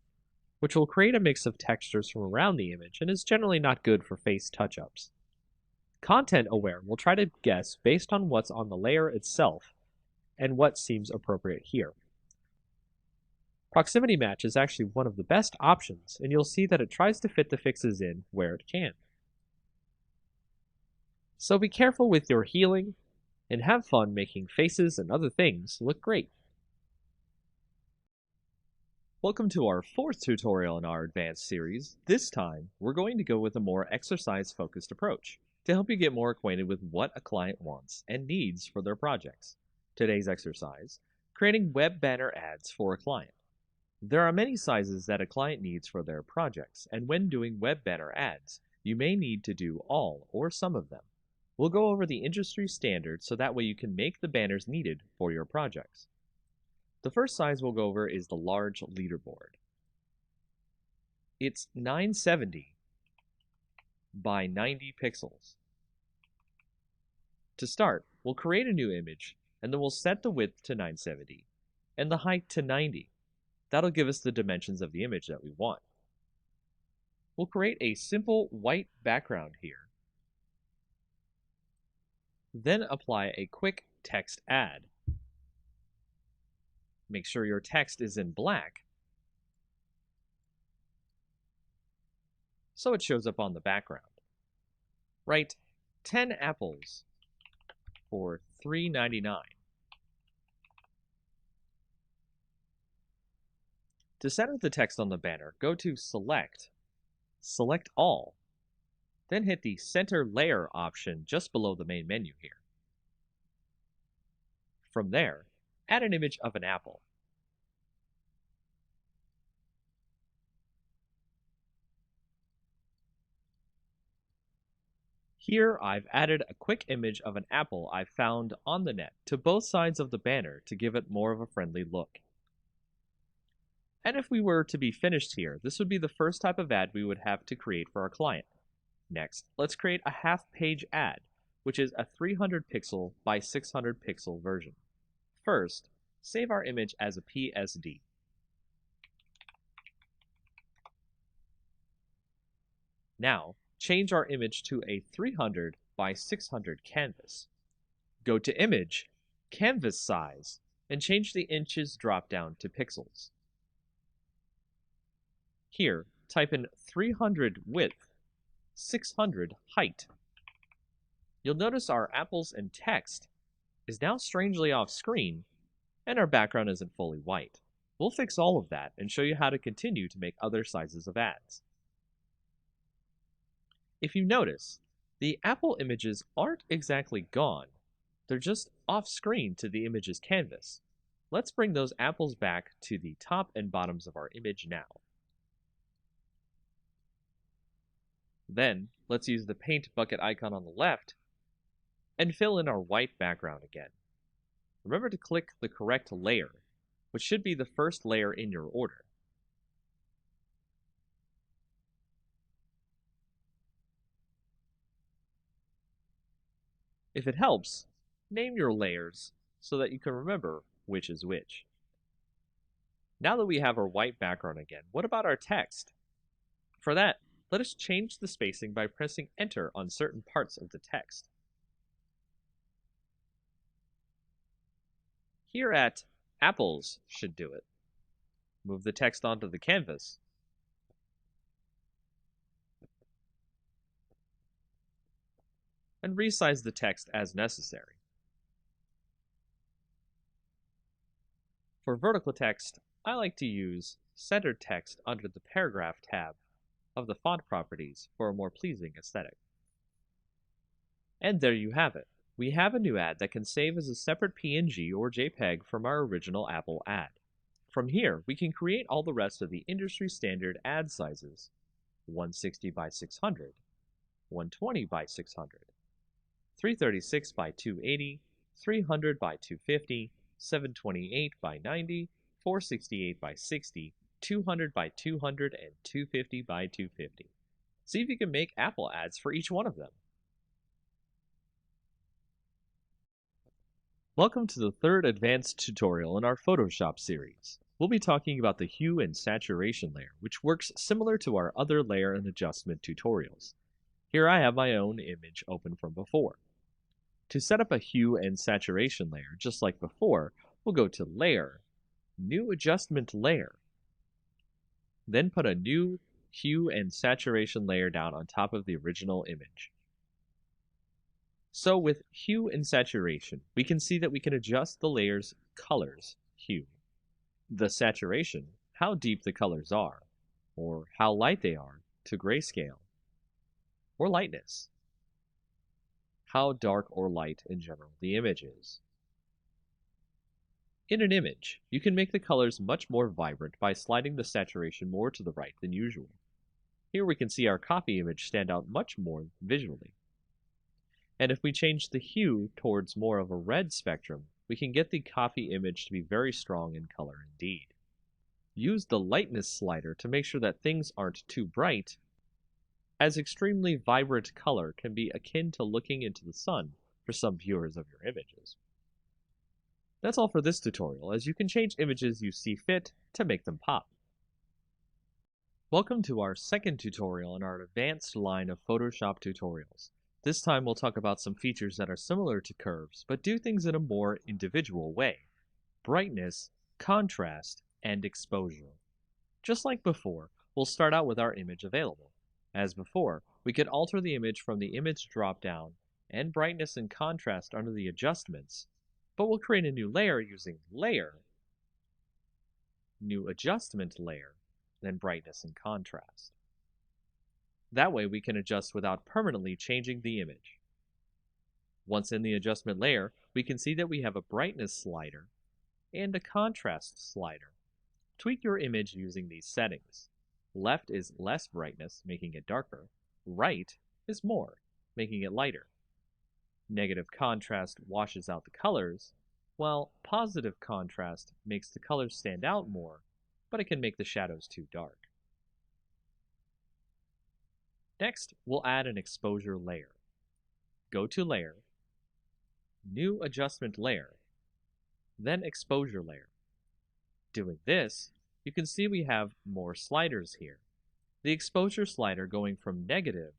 which will create a mix of textures from around the image and is generally not good for face touch-ups. Content aware will try to guess based on what's on the layer itself and what seems appropriate here. Proximity match is actually one of the best options, and you'll see that it tries to fit the fixes in where it can. So be careful with your healing and have fun making faces and other things look great. Welcome to our fourth tutorial in our advanced series. This time, we're going to go with a more exercise-focused approach to help you get more acquainted with what a client wants and needs for their projects. Today's exercise, creating web banner ads for a client. There are many sizes that a client needs for their projects, and when doing web banner ads, you may need to do all or some of them. We'll go over the industry standard so that way you can make the banners needed for your projects. The first size we'll go over is the large leaderboard. It's 970 by 90 pixels. To start, we'll create a new image, and then we'll set the width to 970 and the height to 90. That'll give us the dimensions of the image that we want. We'll create a simple white background here. Then apply a quick text ad. Make sure your text is in black so it shows up on the background. Write 10 apples for $3.99. To center the text on the banner, go to Select All, then hit the Center Layer option just below the main menu here. From there, add an image of an apple. Here I've added a quick image of an apple I found on the net to both sides of the banner to give it more of a friendly look. And if we were to be finished here, this would be the first type of ad we would have to create for our client. Next, let's create a half-page ad, which is a 300 pixel by 600 pixel version. First, save our image as a PSD. Now, change our image to a 300 by 600 canvas. Go to Image, Canvas Size, and change the inches drop-down to pixels. Here, type in 300 width, 600 height. You'll notice our apples and text is now strangely off screen, and our background isn't fully white. We'll fix all of that and show you how to continue to make other sizes of ads. If you notice, the apple images aren't exactly gone. They're just off screen to the image's canvas. Let's bring those apples back to the top and bottoms of our image now. Then, let's use the paint bucket icon on the left and fill in our white background again. Remember to click the correct layer, which should be the first layer in your order. If it helps, name your layers so that you can remember which is which. Now that we have our white background again, what about our text? For that, let us change the spacing by pressing Enter on certain parts of the text. Here at Apples should do it. Move the text onto the canvas. And resize the text as necessary. For vertical text, I like to use centered text under the Paragraph tab of the font properties for a more pleasing aesthetic. And there you have it. We have a new ad that can save as a separate PNG or JPEG from our original Apple ad. From here, we can create all the rest of the industry standard ad sizes: 160 by 600, 120 by 600, 336 by 280, 300 by 250, 728 by 90, 468 by 60, 200 by 200, and 250 by 250. See if you can make Apple ads for each one of them. Welcome to the third advanced tutorial in our Photoshop series. We'll be talking about the hue and saturation layer, which works similar to our other layer and adjustment tutorials. Here I have my own image open from before. To set up a hue and saturation layer, just like before, we'll go to Layer, New Adjustment Layer. Then put a new hue and saturation layer down on top of the original image. So with hue and saturation, we can see that we can adjust the layer's colors, hue, the saturation, how deep the colors are, or how light they are, to grayscale, or lightness, how dark or light in general the image is. In an image, you can make the colors much more vibrant by sliding the saturation more to the right than usual. Here we can see our copy image stand out much more visually. And if we change the hue towards more of a red spectrum, we can get the copy image to be very strong in color indeed. Use the lightness slider to make sure that things aren't too bright, as extremely vibrant color can be akin to looking into the sun for some viewers of your images. That's all for this tutorial, as you can change images you see fit to make them pop. Welcome to our second tutorial in our advanced line of Photoshop tutorials. This time we'll talk about some features that are similar to curves, but do things in a more individual way: brightness, contrast, and exposure. Just like before, we'll start out with our image available. As before, we could alter the image from the image drop-down and brightness and contrast under the adjustments, but we'll create a new layer using Layer, New Adjustment Layer, then Brightness and Contrast. That way we can adjust without permanently changing the image. Once in the adjustment layer, we can see that we have a brightness slider and a contrast slider. Tweak your image using these settings. Left is less brightness, making it darker. Right is more, making it lighter. Negative contrast washes out the colors, while positive contrast makes the colors stand out more, but it can make the shadows too dark. Next, we'll add an exposure layer. Go to Layer, New Adjustment Layer, then Exposure Layer. Doing this, you can see we have more sliders here. The exposure slider going from negative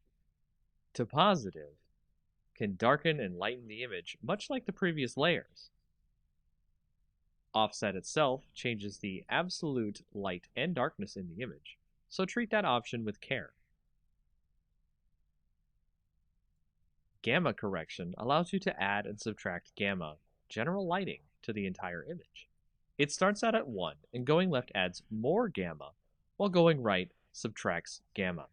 to positive can darken and lighten the image much like the previous layers. Offset itself changes the absolute light and darkness in the image, so treat that option with care. Gamma correction allows you to add and subtract gamma, general lighting, to the entire image. It starts out at 1, and going left adds more gamma, while going right subtracts gamma.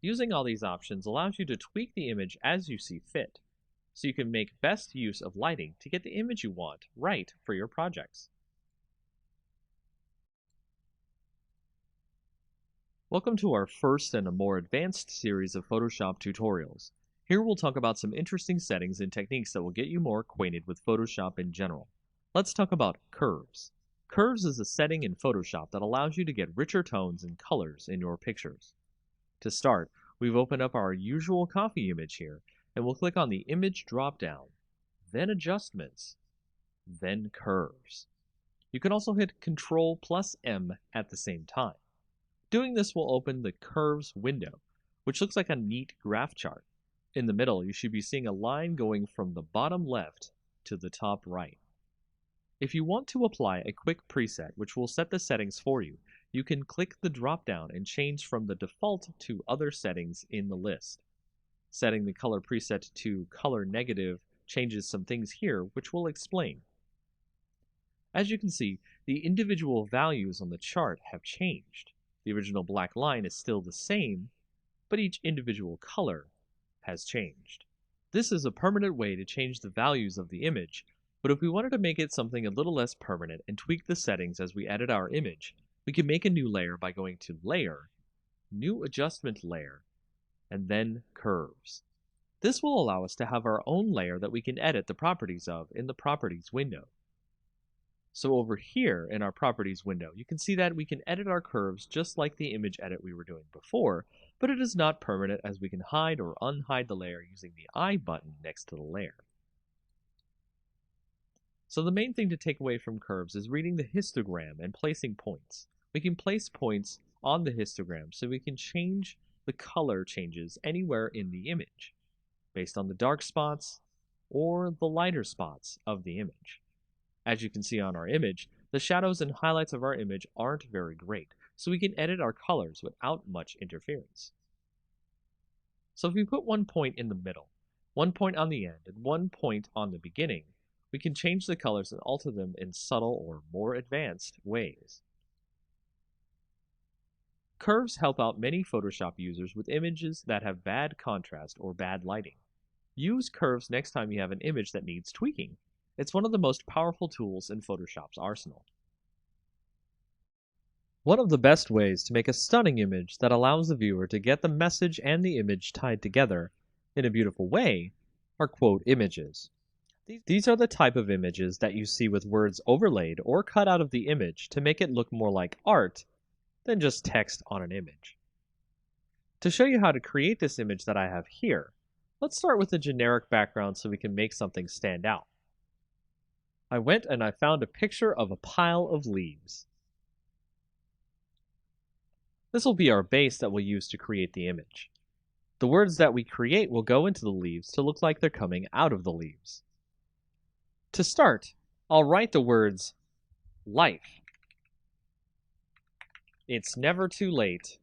Using all these options allows you to tweak the image as you see fit, so you can make best use of lighting to get the image you want right for your projects. Welcome to our first and a more advanced series of Photoshop tutorials. Here we'll talk about some interesting settings and techniques that will get you more acquainted with Photoshop in general. Let's talk about curves. Curves is a setting in Photoshop that allows you to get richer tones and colors in your pictures. To start, we've opened up our usual copy image here, and we'll click on the Image drop-down, then Adjustments, then Curves. You can also hit Ctrl+M at the same time. Doing this will open the Curves window, which looks like a neat graph chart. In the middle, you should be seeing a line going from the bottom left to the top right. If you want to apply a quick preset which will set the settings for you, you can click the drop-down and change from the default to other settings in the list. Setting the color preset to color negative changes some things here, which we'll explain. As you can see, the individual values on the chart have changed. The original black line is still the same, but each individual color has changed. This is a permanent way to change the values of the image, but if we wanted to make it something a little less permanent and tweak the settings as we edit our image, we can make a new layer by going to Layer, New Adjustment Layer, and then Curves. This will allow us to have our own layer that we can edit the properties of in the Properties window. So over here in our Properties window, you can see that we can edit our curves just like the image edit we were doing before, but it is not permanent as we can hide or unhide the layer using the I button next to the layer. So the main thing to take away from curves is reading the histogram and placing points. We can place points on the histogram so we can change the color changes anywhere in the image, based on the dark spots or the lighter spots of the image. As you can see on our image, the shadows and highlights of our image aren't very great, so we can edit our colors without much interference. So if we put one point in the middle, one point on the end, and one point on the beginning, we can change the colors and alter them in subtle or more advanced ways. Curves help out many Photoshop users with images that have bad contrast or bad lighting. Use curves next time you have an image that needs tweaking. It's one of the most powerful tools in Photoshop's arsenal. One of the best ways to make a stunning image that allows the viewer to get the message and the image tied together in a beautiful way are quote images. These are the type of images that you see with words overlaid or cut out of the image to make it look more like art than just text on an image. To show you how to create this image that I have here, let's start with a generic background so we can make something stand out. I went and I found a picture of a pile of leaves. This will be our base that we'll use to create the image. The words that we create will go into the leaves to look like they're coming out of the leaves. To start, I'll write the words life. It's never too late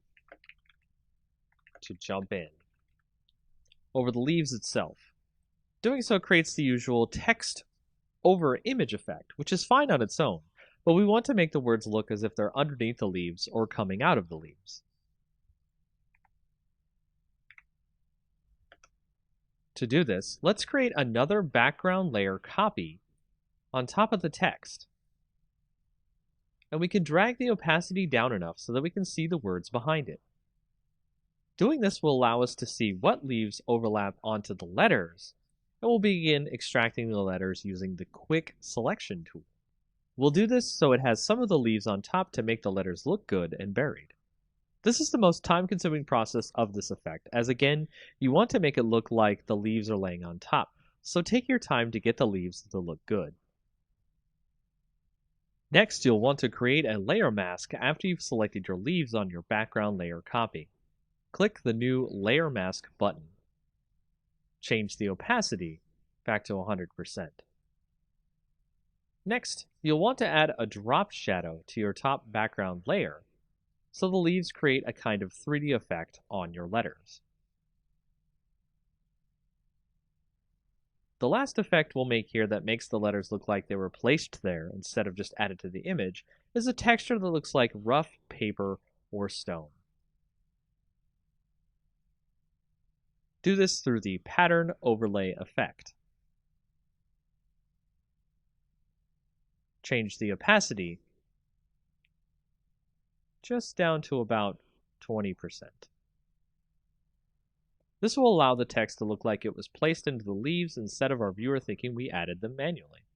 to jump in over the leaves itself. Doing so creates the usual text over image effect, which is fine on its own, but we want to make the words look as if they're underneath the leaves or coming out of the leaves. To do this, let's create another background layer copy on top of the text. And we can drag the opacity down enough so that we can see the words behind it. Doing this will allow us to see what leaves overlap onto the letters, and we'll begin extracting the letters using the Quick Selection tool. We'll do this so it has some of the leaves on top to make the letters look good and buried. This is the most time-consuming process of this effect, as again, you want to make it look like the leaves are laying on top, so take your time to get the leaves to look good. Next, you'll want to create a layer mask after you've selected your leaves on your background layer copy. Click the new Layer Mask button. Change the opacity back to 100%. Next, you'll want to add a drop shadow to your top background layer, so the leaves create a kind of 3D effect on your letters. The last effect we'll make here that makes the letters look like they were placed there instead of just added to the image is a texture that looks like rough paper or stone. Do this through the Pattern Overlay effect. Change the opacity just down to about 20%. This will allow the text to look like it was placed into the leaves instead of our viewer thinking we added them manually.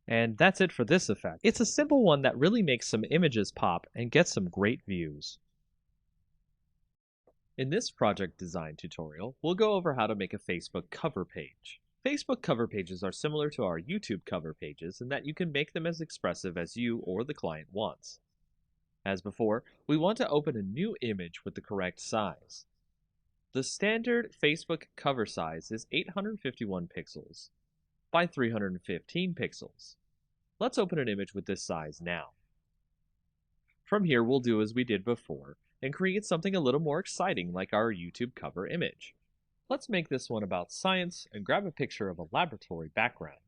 And that's it for this effect. It's a simple one that really makes some images pop and gets some great views. In this project design tutorial, we'll go over how to make a Facebook cover page. Facebook cover pages are similar to our YouTube cover pages in that you can make them as expressive as you or the client wants. As before, we want to open a new image with the correct size. The standard Facebook cover size is 851 pixels by 315 pixels. Let's open an image with this size now. From here, we'll do as we did before and create something a little more exciting like our YouTube cover image. Let's make this one about science and grab a picture of a laboratory background.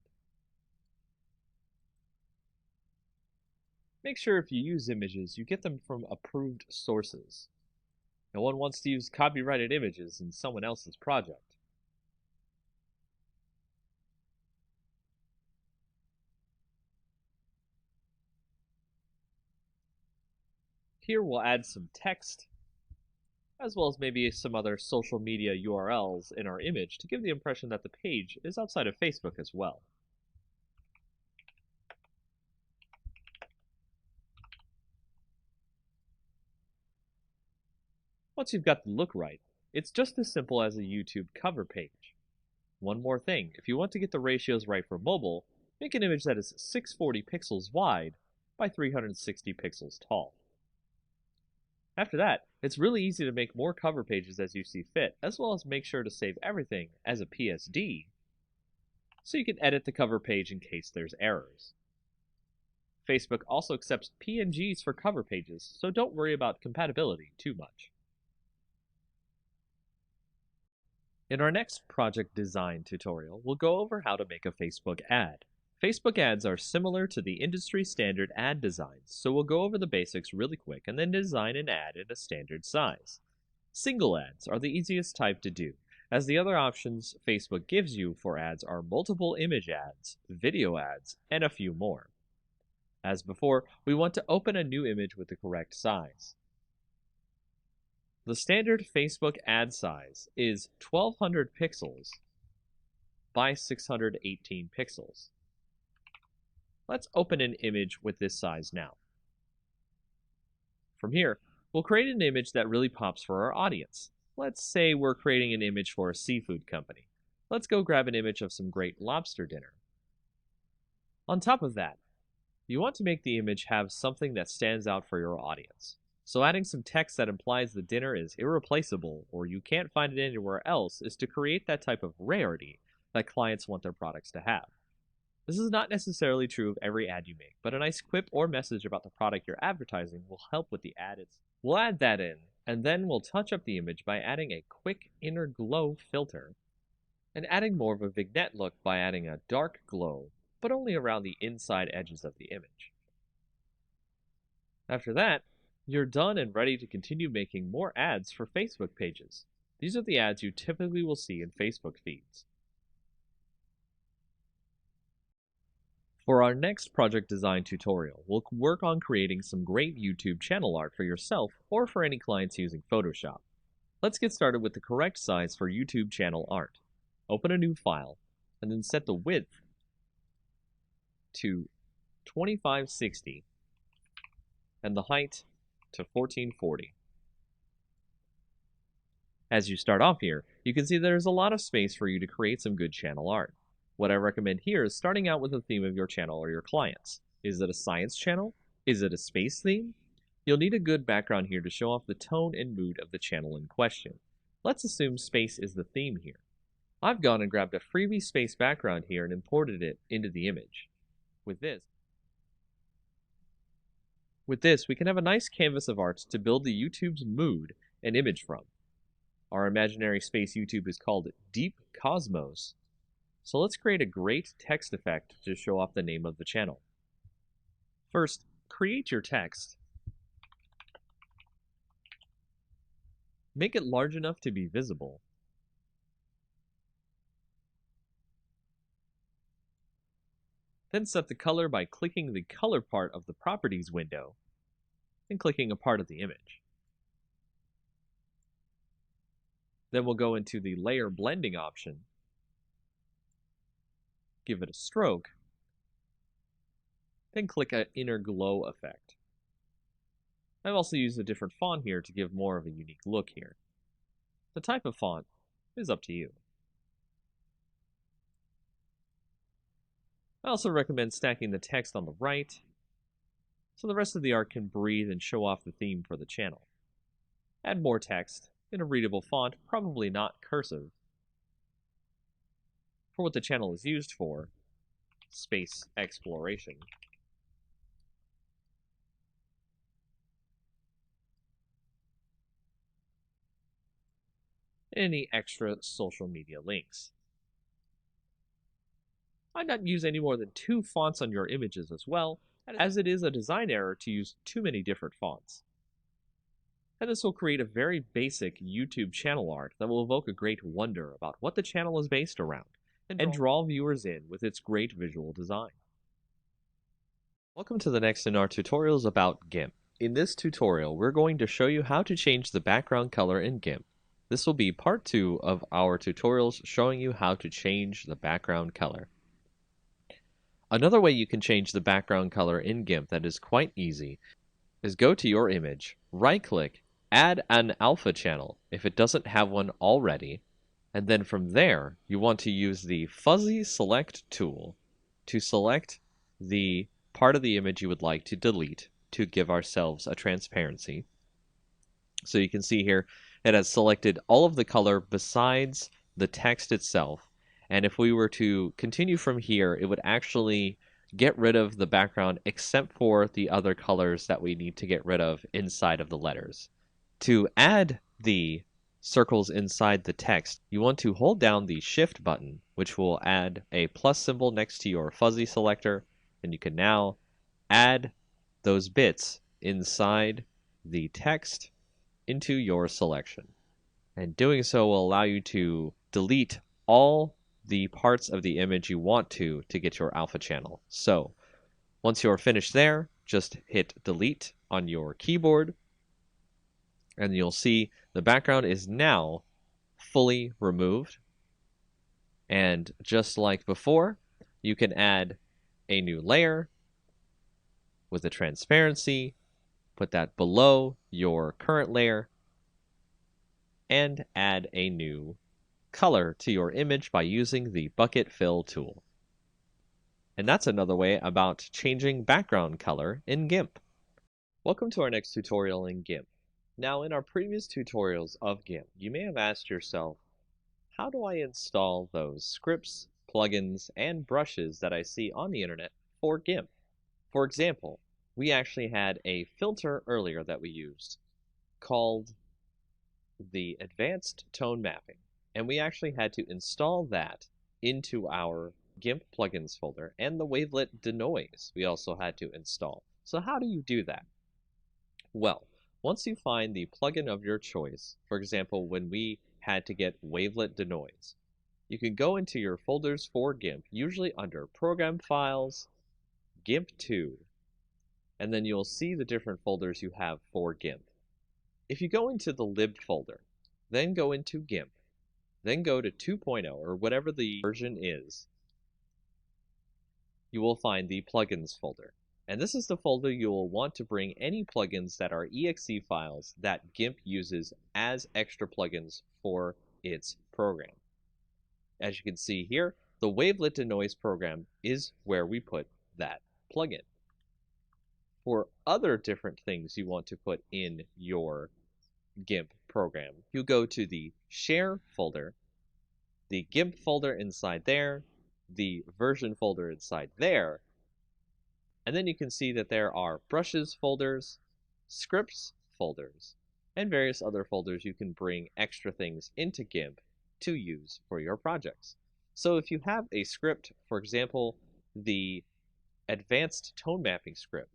Make sure if you use images, you get them from approved sources. No one wants to use copyrighted images in someone else's project. Here we'll add some text, as well as maybe some other social media URLs in our image to give the impression that the page is outside of Facebook as well. Once you've got the look right, it's just as simple as a YouTube cover page. One more thing, if you want to get the ratios right for mobile, make an image that is 640 pixels wide by 360 pixels tall. After that, it's really easy to make more cover pages as you see fit, as well as make sure to save everything as a PSD, so you can edit the cover page in case there's errors. Facebook also accepts PNGs for cover pages, so don't worry about compatibility too much. In our next project design tutorial, we'll go over how to make a Facebook ad. Facebook ads are similar to the industry standard ad designs, so we'll go over the basics really quick and then design an ad in a standard size. Single ads are the easiest type to do, as the other options Facebook gives you for ads are multiple image ads, video ads, and a few more. As before, we want to open a new image with the correct size. The standard Facebook ad size is 1200 pixels by 618 pixels. Let's open an image with this size now. From here, we'll create an image that really pops for our audience. Let's say we're creating an image for a seafood company. Let's go grab an image of some great lobster dinner. On top of that, you want to make the image have something that stands out for your audience. So adding some text that implies the dinner is irreplaceable or you can't find it anywhere else is to create that type of rarity that clients want their products to have. This is not necessarily true of every ad you make, but a nice quip or message about the product you're advertising will help with the ad. We'll add that in, and then we'll touch up the image by adding a quick inner glow filter, and adding more of a vignette look by adding a dark glow, but only around the inside edges of the image. After that, you're done and ready to continue making more ads for Facebook pages. These are the ads you typically will see in Facebook feeds. For our next project design tutorial, we'll work on creating some great YouTube channel art for yourself or for any clients using Photoshop. Let's get started with the correct size for YouTube channel art. Open a new file, and then set the width to 2560 and the height to 1440. As you start off here, you can see there's a lot of space for you to create some good channel art. What I recommend here is starting out with the theme of your channel or your clients. Is it a science channel? Is it a space theme? You'll need a good background here to show off the tone and mood of the channel in question. Let's assume space is the theme here. I've gone and grabbed a freebie space background here and imported it into the image. With this, we can have a nice canvas of art to build the YouTube's mood and image from. Our imaginary space YouTube is called Deep Cosmos. So let's create a great text effect to show off the name of the channel. First, create your text. Make it large enough to be visible. Then set the color by clicking the color part of the properties window and clicking a part of the image. Then we'll go into the layer blending option, give it a stroke, then click an inner glow effect. I've also used a different font here to give more of a unique look here. The type of font is up to you. I also recommend stacking the text on the right, so the rest of the art can breathe and show off the theme for the channel. Add more text in a readable font, probably not cursive, for what the channel is used for, space exploration. Any extra social media links. I'd not use any more than 2 fonts on your images as well, as it is a design error to use too many different fonts. And this will create a very basic YouTube channel art that will evoke a great wonder about what the channel is based around, and draw viewers in with its great visual design. Welcome to the next in our tutorials about GIMP. In this tutorial, we're going to show you how to change the background color in GIMP. This will be part 2 of our tutorials showing you how to change the background color. Another way you can change the background color in GIMP that is quite easy is go to your image, right-click, add an alpha channel if it doesn't have one already, and then from there you want to use the fuzzy select tool to select the part of the image you would like to delete to give ourselves a transparency. So you can see here it has selected all of the color besides the text itself. And if we were to continue from here, it would actually get rid of the background except for the other colors that we need to get rid of inside of the letters. To add the circles inside the text, you want to hold down the Shift button, which will add a plus symbol next to your fuzzy selector, and you can now add those bits inside the text into your selection. And doing so will allow you to delete all the parts of the image you want to get your alpha channel. So once you're finished there, just hit delete on your keyboard, and you'll see the background is now fully removed. And just like before, you can add a new layer with a transparency, put that below your current layer, and add a new color to your image by using the bucket fill tool. And that's another way about changing background color in GIMP. Welcome to our next tutorial in GIMP. Now, in our previous tutorials of GIMP, you may have asked yourself, how do I install those scripts, plugins, and brushes that I see on the internet for GIMP? For example, we actually had a filter earlier that we used called the Advanced Tone Mapping, and we actually had to install that into our GIMP plugins folder, and the wavelet denoise we also had to install. So how do you do that? Well, once you find the plugin of your choice, for example, when we had to get wavelet denoise, you can go into your folders for GIMP, usually under Program Files, GIMP 2, and then you'll see the different folders you have for GIMP. If you go into the lib folder, then go into GIMP, then go to 2.0 or whatever the version is, you will find the plugins folder. And this is the folder you will want to bring any plugins that are exe files that GIMP uses as extra plugins for its program. As you can see here, the wavelet denoise program is where we put that plugin. For other different things you want to put in your GIMP program, you go to the Share folder, the GIMP folder inside there, the version folder inside there, and then you can see that there are brushes folders, scripts folders, and various other folders you can bring extra things into GIMP to use for your projects. So if you have a script, for example, the Advanced Tone Mapping script,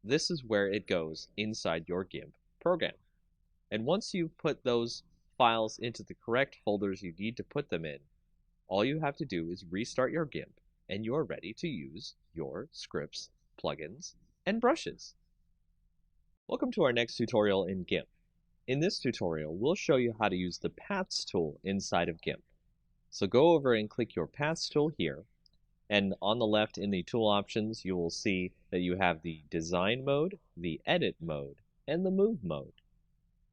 this is where it goes inside your GIMP program. And once you've put those files into the correct folders you need to put them in, all you have to do is restart your GIMP, and you are ready to use your scripts, plugins, and brushes. Welcome to our next tutorial in GIMP. In this tutorial, we'll show you how to use the Paths tool inside of GIMP. So go over and click your Paths tool here, and on the left in the tool options, you will see that you have the Design mode, the Edit mode, and the Move mode.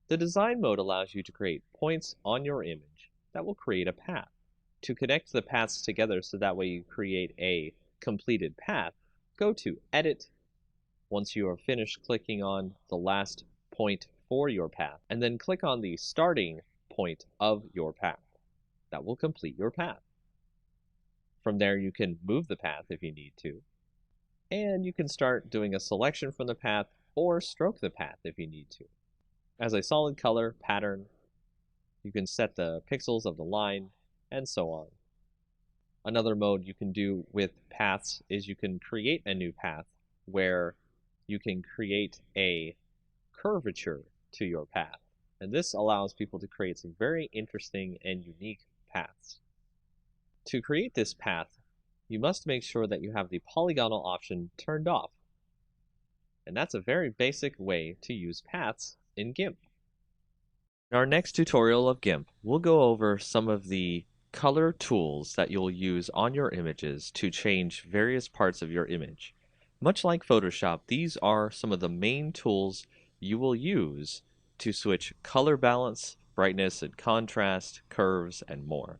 The Design mode allows you to create points on your image that will create a path. To connect the paths together so that way you create a completed path, go to Edit once you are finished clicking on the last point for your path, and then click on the starting point of your path. That will complete your path. From there, you can move the path if you need to, and you can start doing a selection from the path or stroke the path if you need to. As a solid color pattern, you can set the pixels of the line, and so on. Another mode you can do with paths is you can create a new path where you can create a curvature to your path. And this allows people to create some very interesting and unique paths. To create this path, you must make sure that you have the polygonal option turned off. And that's a very basic way to use paths in GIMP. In our next tutorial of GIMP, we'll go over some of the color tools that you'll use on your images to change various parts of your image. Much like Photoshop, these are some of the main tools you will use to switch color balance, brightness and contrast, curves, and more.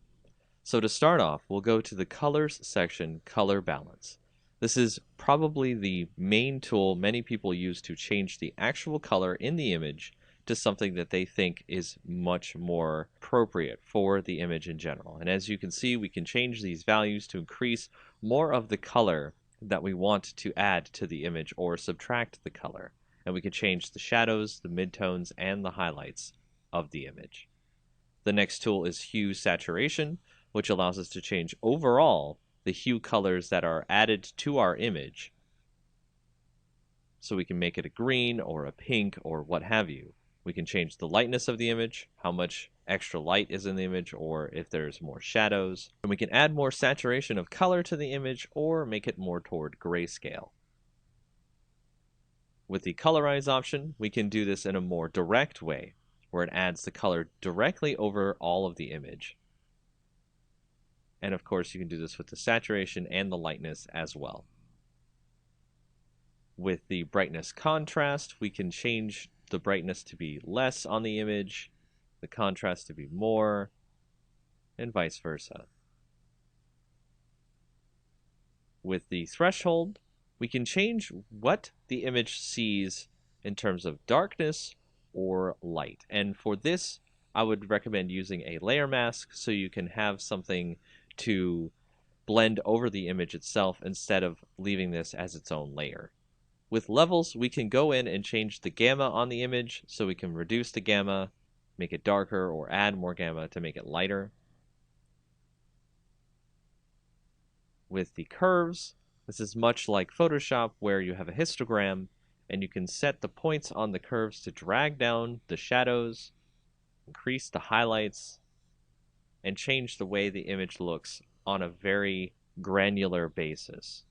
So to start off, we'll go to the Colors section, Color Balance. This is probably the main tool many people use to change the actual color in the image to something that they think is much more appropriate for the image in general. And as you can see, we can change these values to increase more of the color that we want to add to the image or subtract the color. And we can change the shadows, the midtones, and the highlights of the image. The next tool is hue saturation, which allows us to change overall the hue colors that are added to our image. So we can make it a green or a pink or what have you. We can change the lightness of the image, how much extra light is in the image, or if there's more shadows. And we can add more saturation of color to the image or make it more toward grayscale. With the colorize option, we can do this in a more direct way, where it adds the color directly over all of the image. And of course, you can do this with the saturation and the lightness as well. With the brightness contrast, we can change the brightness to be less on the image, the contrast to be more, and vice versa. With the threshold, we can change what the image sees in terms of darkness or light. And for this, I would recommend using a layer mask so you can have something to blend over the image itself instead of leaving this as its own layer. With levels, we can go in and change the gamma on the image, so we can reduce the gamma, make it darker, or add more gamma to make it lighter. With the curves, this is much like Photoshop, where you have a histogram, and you can set the points on the curves to drag down the shadows, increase the highlights, and change the way the image looks on a very granular basis.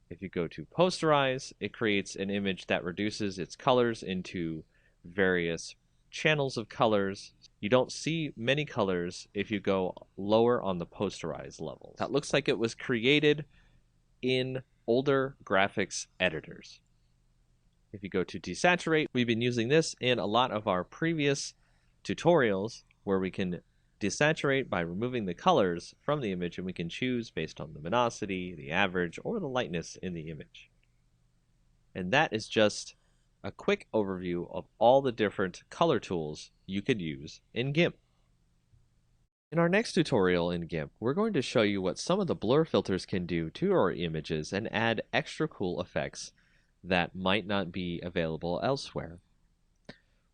If you go to posterize, it creates an image that reduces its colors into various channels of colors. You don't see many colors if you go lower on the posterize levels. That looks like it was created in older graphics editors. If you go to desaturate, we've been using this in a lot of our previous tutorials where we can desaturate by removing the colors from the image, and we can choose based on luminosity, the average, or the lightness in the image. And that is just a quick overview of all the different color tools you could use in GIMP. In our next tutorial in GIMP, we're going to show you what some of the blur filters can do to our images and add extra cool effects that might not be available elsewhere.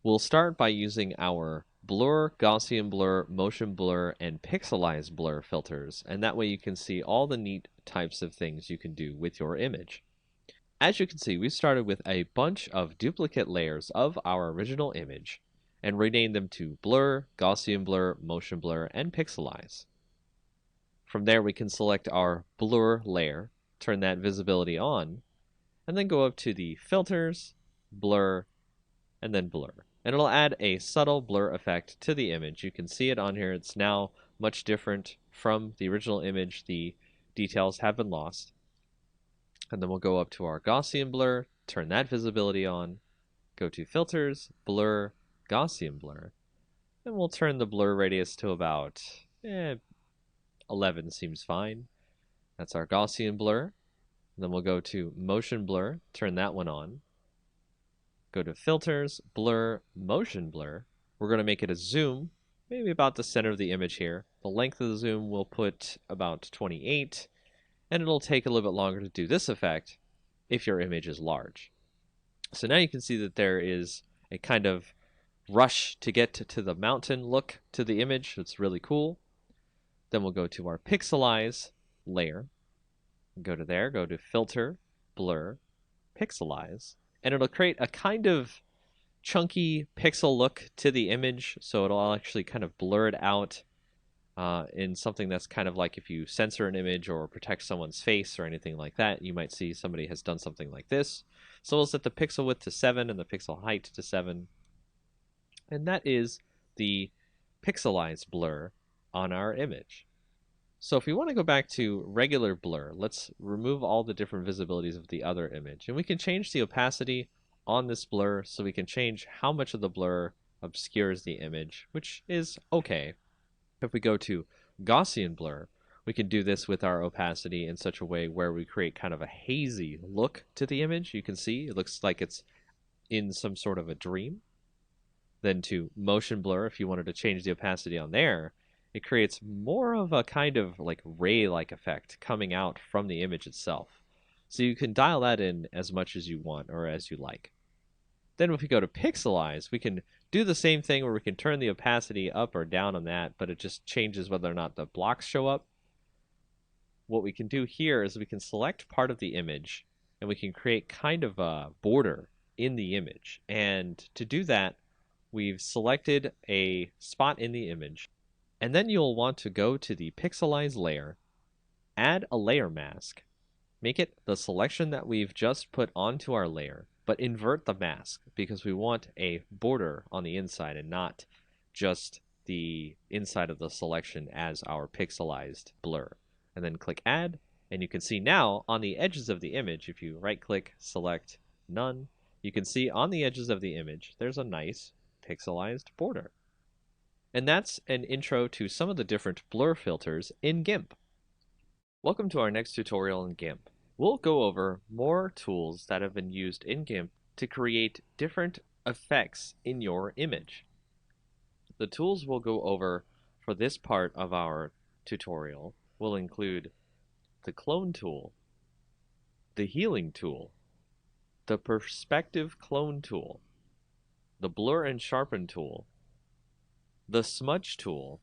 We'll start by using our blur, Gaussian blur, motion blur, and pixelize blur filters, and that way you can see all the neat types of things you can do with your image. As you can see, we started with a bunch of duplicate layers of our original image and renamed them to blur, Gaussian blur, motion blur, and pixelize. From there, we can select our blur layer, turn that visibility on, and then go up to the filters, blur, and then blur. And it'll add a subtle blur effect to the image. You can see it on here. It's now much different from the original image. The details have been lost. And then we'll go up to our Gaussian blur, turn that visibility on, go to filters, blur, Gaussian blur, and we'll turn the blur radius to about 11 seems fine. That's our Gaussian blur. And then we'll go to motion blur, turn that one on. Go to filters, blur, motion blur. We're going to make it a zoom, maybe about the center of the image here. The length of the zoom we'll put about 28, and it'll take a little bit longer to do this effect if your image is large. So now you can see that there is a kind of rush to get to the mountain look to the image. It's really cool. Then we'll go to our pixelize layer. Go to there, go to filter, blur, pixelize, and it'll create a kind of chunky pixel look to the image, so it'll actually kind of blur it out in something that's kind of like if you censor an image or protect someone's face or anything like that, you might see somebody has done something like this. So we'll set the pixel width to 7 and the pixel height to 7. And that is the pixelized blur on our image. So if we want to go back to regular blur, let's remove all the different visibilities of the other image. And we can change the opacity on this blur, so we can change how much of the blur obscures the image, which is okay. If we go to Gaussian blur, we can do this with our opacity in such a way where we create kind of a hazy look to the image. You can see it looks like it's in some sort of a dream. Then to motion blur, if you wanted to change the opacity on there, it creates more of a kind of like ray-like effect coming out from the image itself. So you can dial that in as much as you want or as you like. Then if we go to pixelize, we can do the same thing where we can turn the opacity up or down on that, but it just changes whether or not the blocks show up. What we can do here is we can select part of the image and we can create kind of a border in the image. And to do that, we've selected a spot in the image. And then you'll want to go to the pixelize layer, add a layer mask, make it the selection that we've just put onto our layer, but invert the mask because we want a border on the inside and not just the inside of the selection as our pixelized blur. And then click add, and you can see now on the edges of the image, if you right click, select none, you can see on the edges of the image there's a nice pixelized border. And that's an intro to some of the different blur filters in GIMP. Welcome to our next tutorial in GIMP. We'll go over more tools that have been used in GIMP to create different effects in your image. The tools we'll go over for this part of our tutorial will include the clone tool, the healing tool, the perspective clone tool, the blur and sharpen tool, the smudge tool,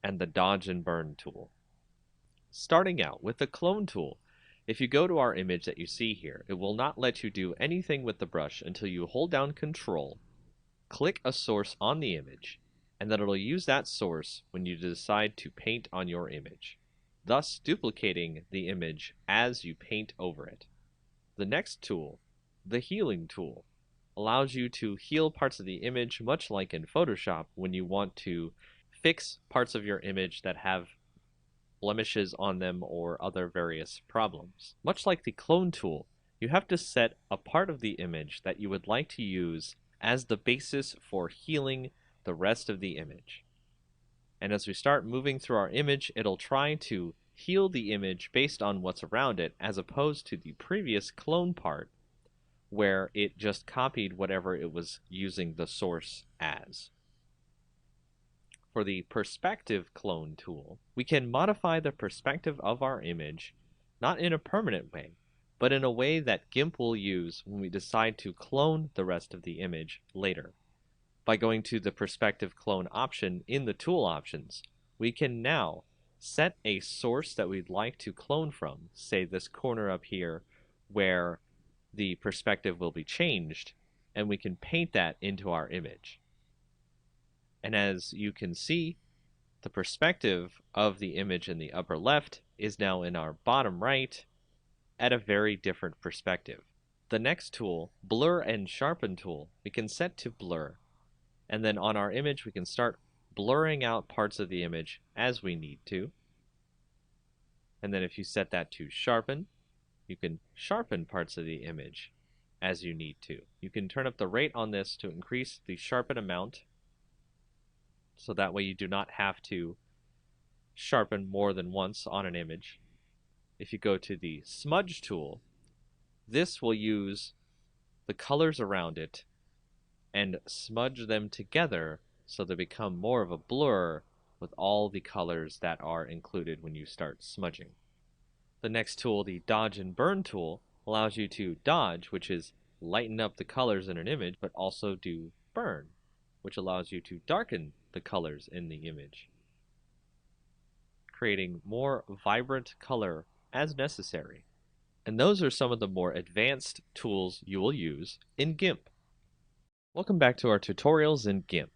and the dodge and burn tool. Starting out with the clone tool, if you go to our image that you see here, it will not let you do anything with the brush until you hold down Control, click a source on the image, and then it'll use that source when you decide to paint on your image, thus duplicating the image as you paint over it. The next tool, the healing tool, allows you to heal parts of the image much like in Photoshop when you want to fix parts of your image that have blemishes on them or other various problems. Much like the clone tool, you have to set a part of the image that you would like to use as the basis for healing the rest of the image. And as we start moving through our image, it'll try to heal the image based on what's around it, as opposed to the previous clone part where it just copied whatever it was using the source as. For the perspective clone tool, we can modify the perspective of our image, not in a permanent way, but in a way that GIMP will use when we decide to clone the rest of the image later. By going to the perspective clone option in the tool options, we can now set a source that we'd like to clone from, say this corner up here where the perspective will be changed, and we can paint that into our image. And as you can see, the perspective of the image in the upper left is now in our bottom right at a very different perspective. The next tool, blur and sharpen tool, we can set to blur. And then on our image, we can start blurring out parts of the image as we need to. And then if you set that to sharpen, you can sharpen parts of the image as you need to. You can turn up the rate on this to increase the sharpen amount, so that way you do not have to sharpen more than once on an image. If you go to the smudge tool, this will use the colors around it and smudge them together so they become more of a blur with all the colors that are included when you start smudging. The next tool, the dodge and burn tool, allows you to dodge, which is lighten up the colors in an image, but also do burn, which allows you to darken the colors in the image, creating more vibrant color as necessary. And those are some of the more advanced tools you will use in GIMP. Welcome back to our tutorials in GIMP.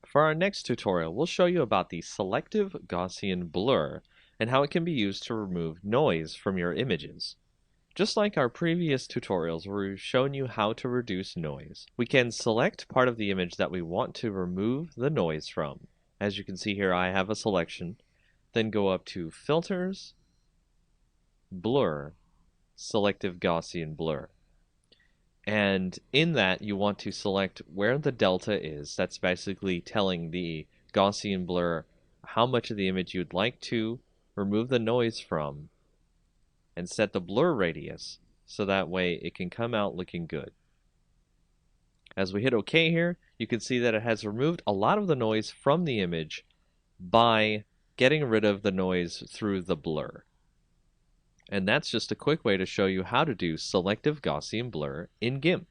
For our next tutorial, we'll show you about the selective Gaussian blur and how it can be used to remove noise from your images. Just like our previous tutorials where we've shown you how to reduce noise, we can select part of the image that we want to remove the noise from. As you can see here, I have a selection. Then go up to Filters, Blur, Selective Gaussian Blur. And in that, you want to select where the delta is. That's basically telling the Gaussian blur how much of the image you'd like to remove the noise from, and set the blur radius so that way it can come out looking good. As we hit OK here, you can see that it has removed a lot of the noise from the image by getting rid of the noise through the blur. And that's just a quick way to show you how to do selective Gaussian blur in GIMP.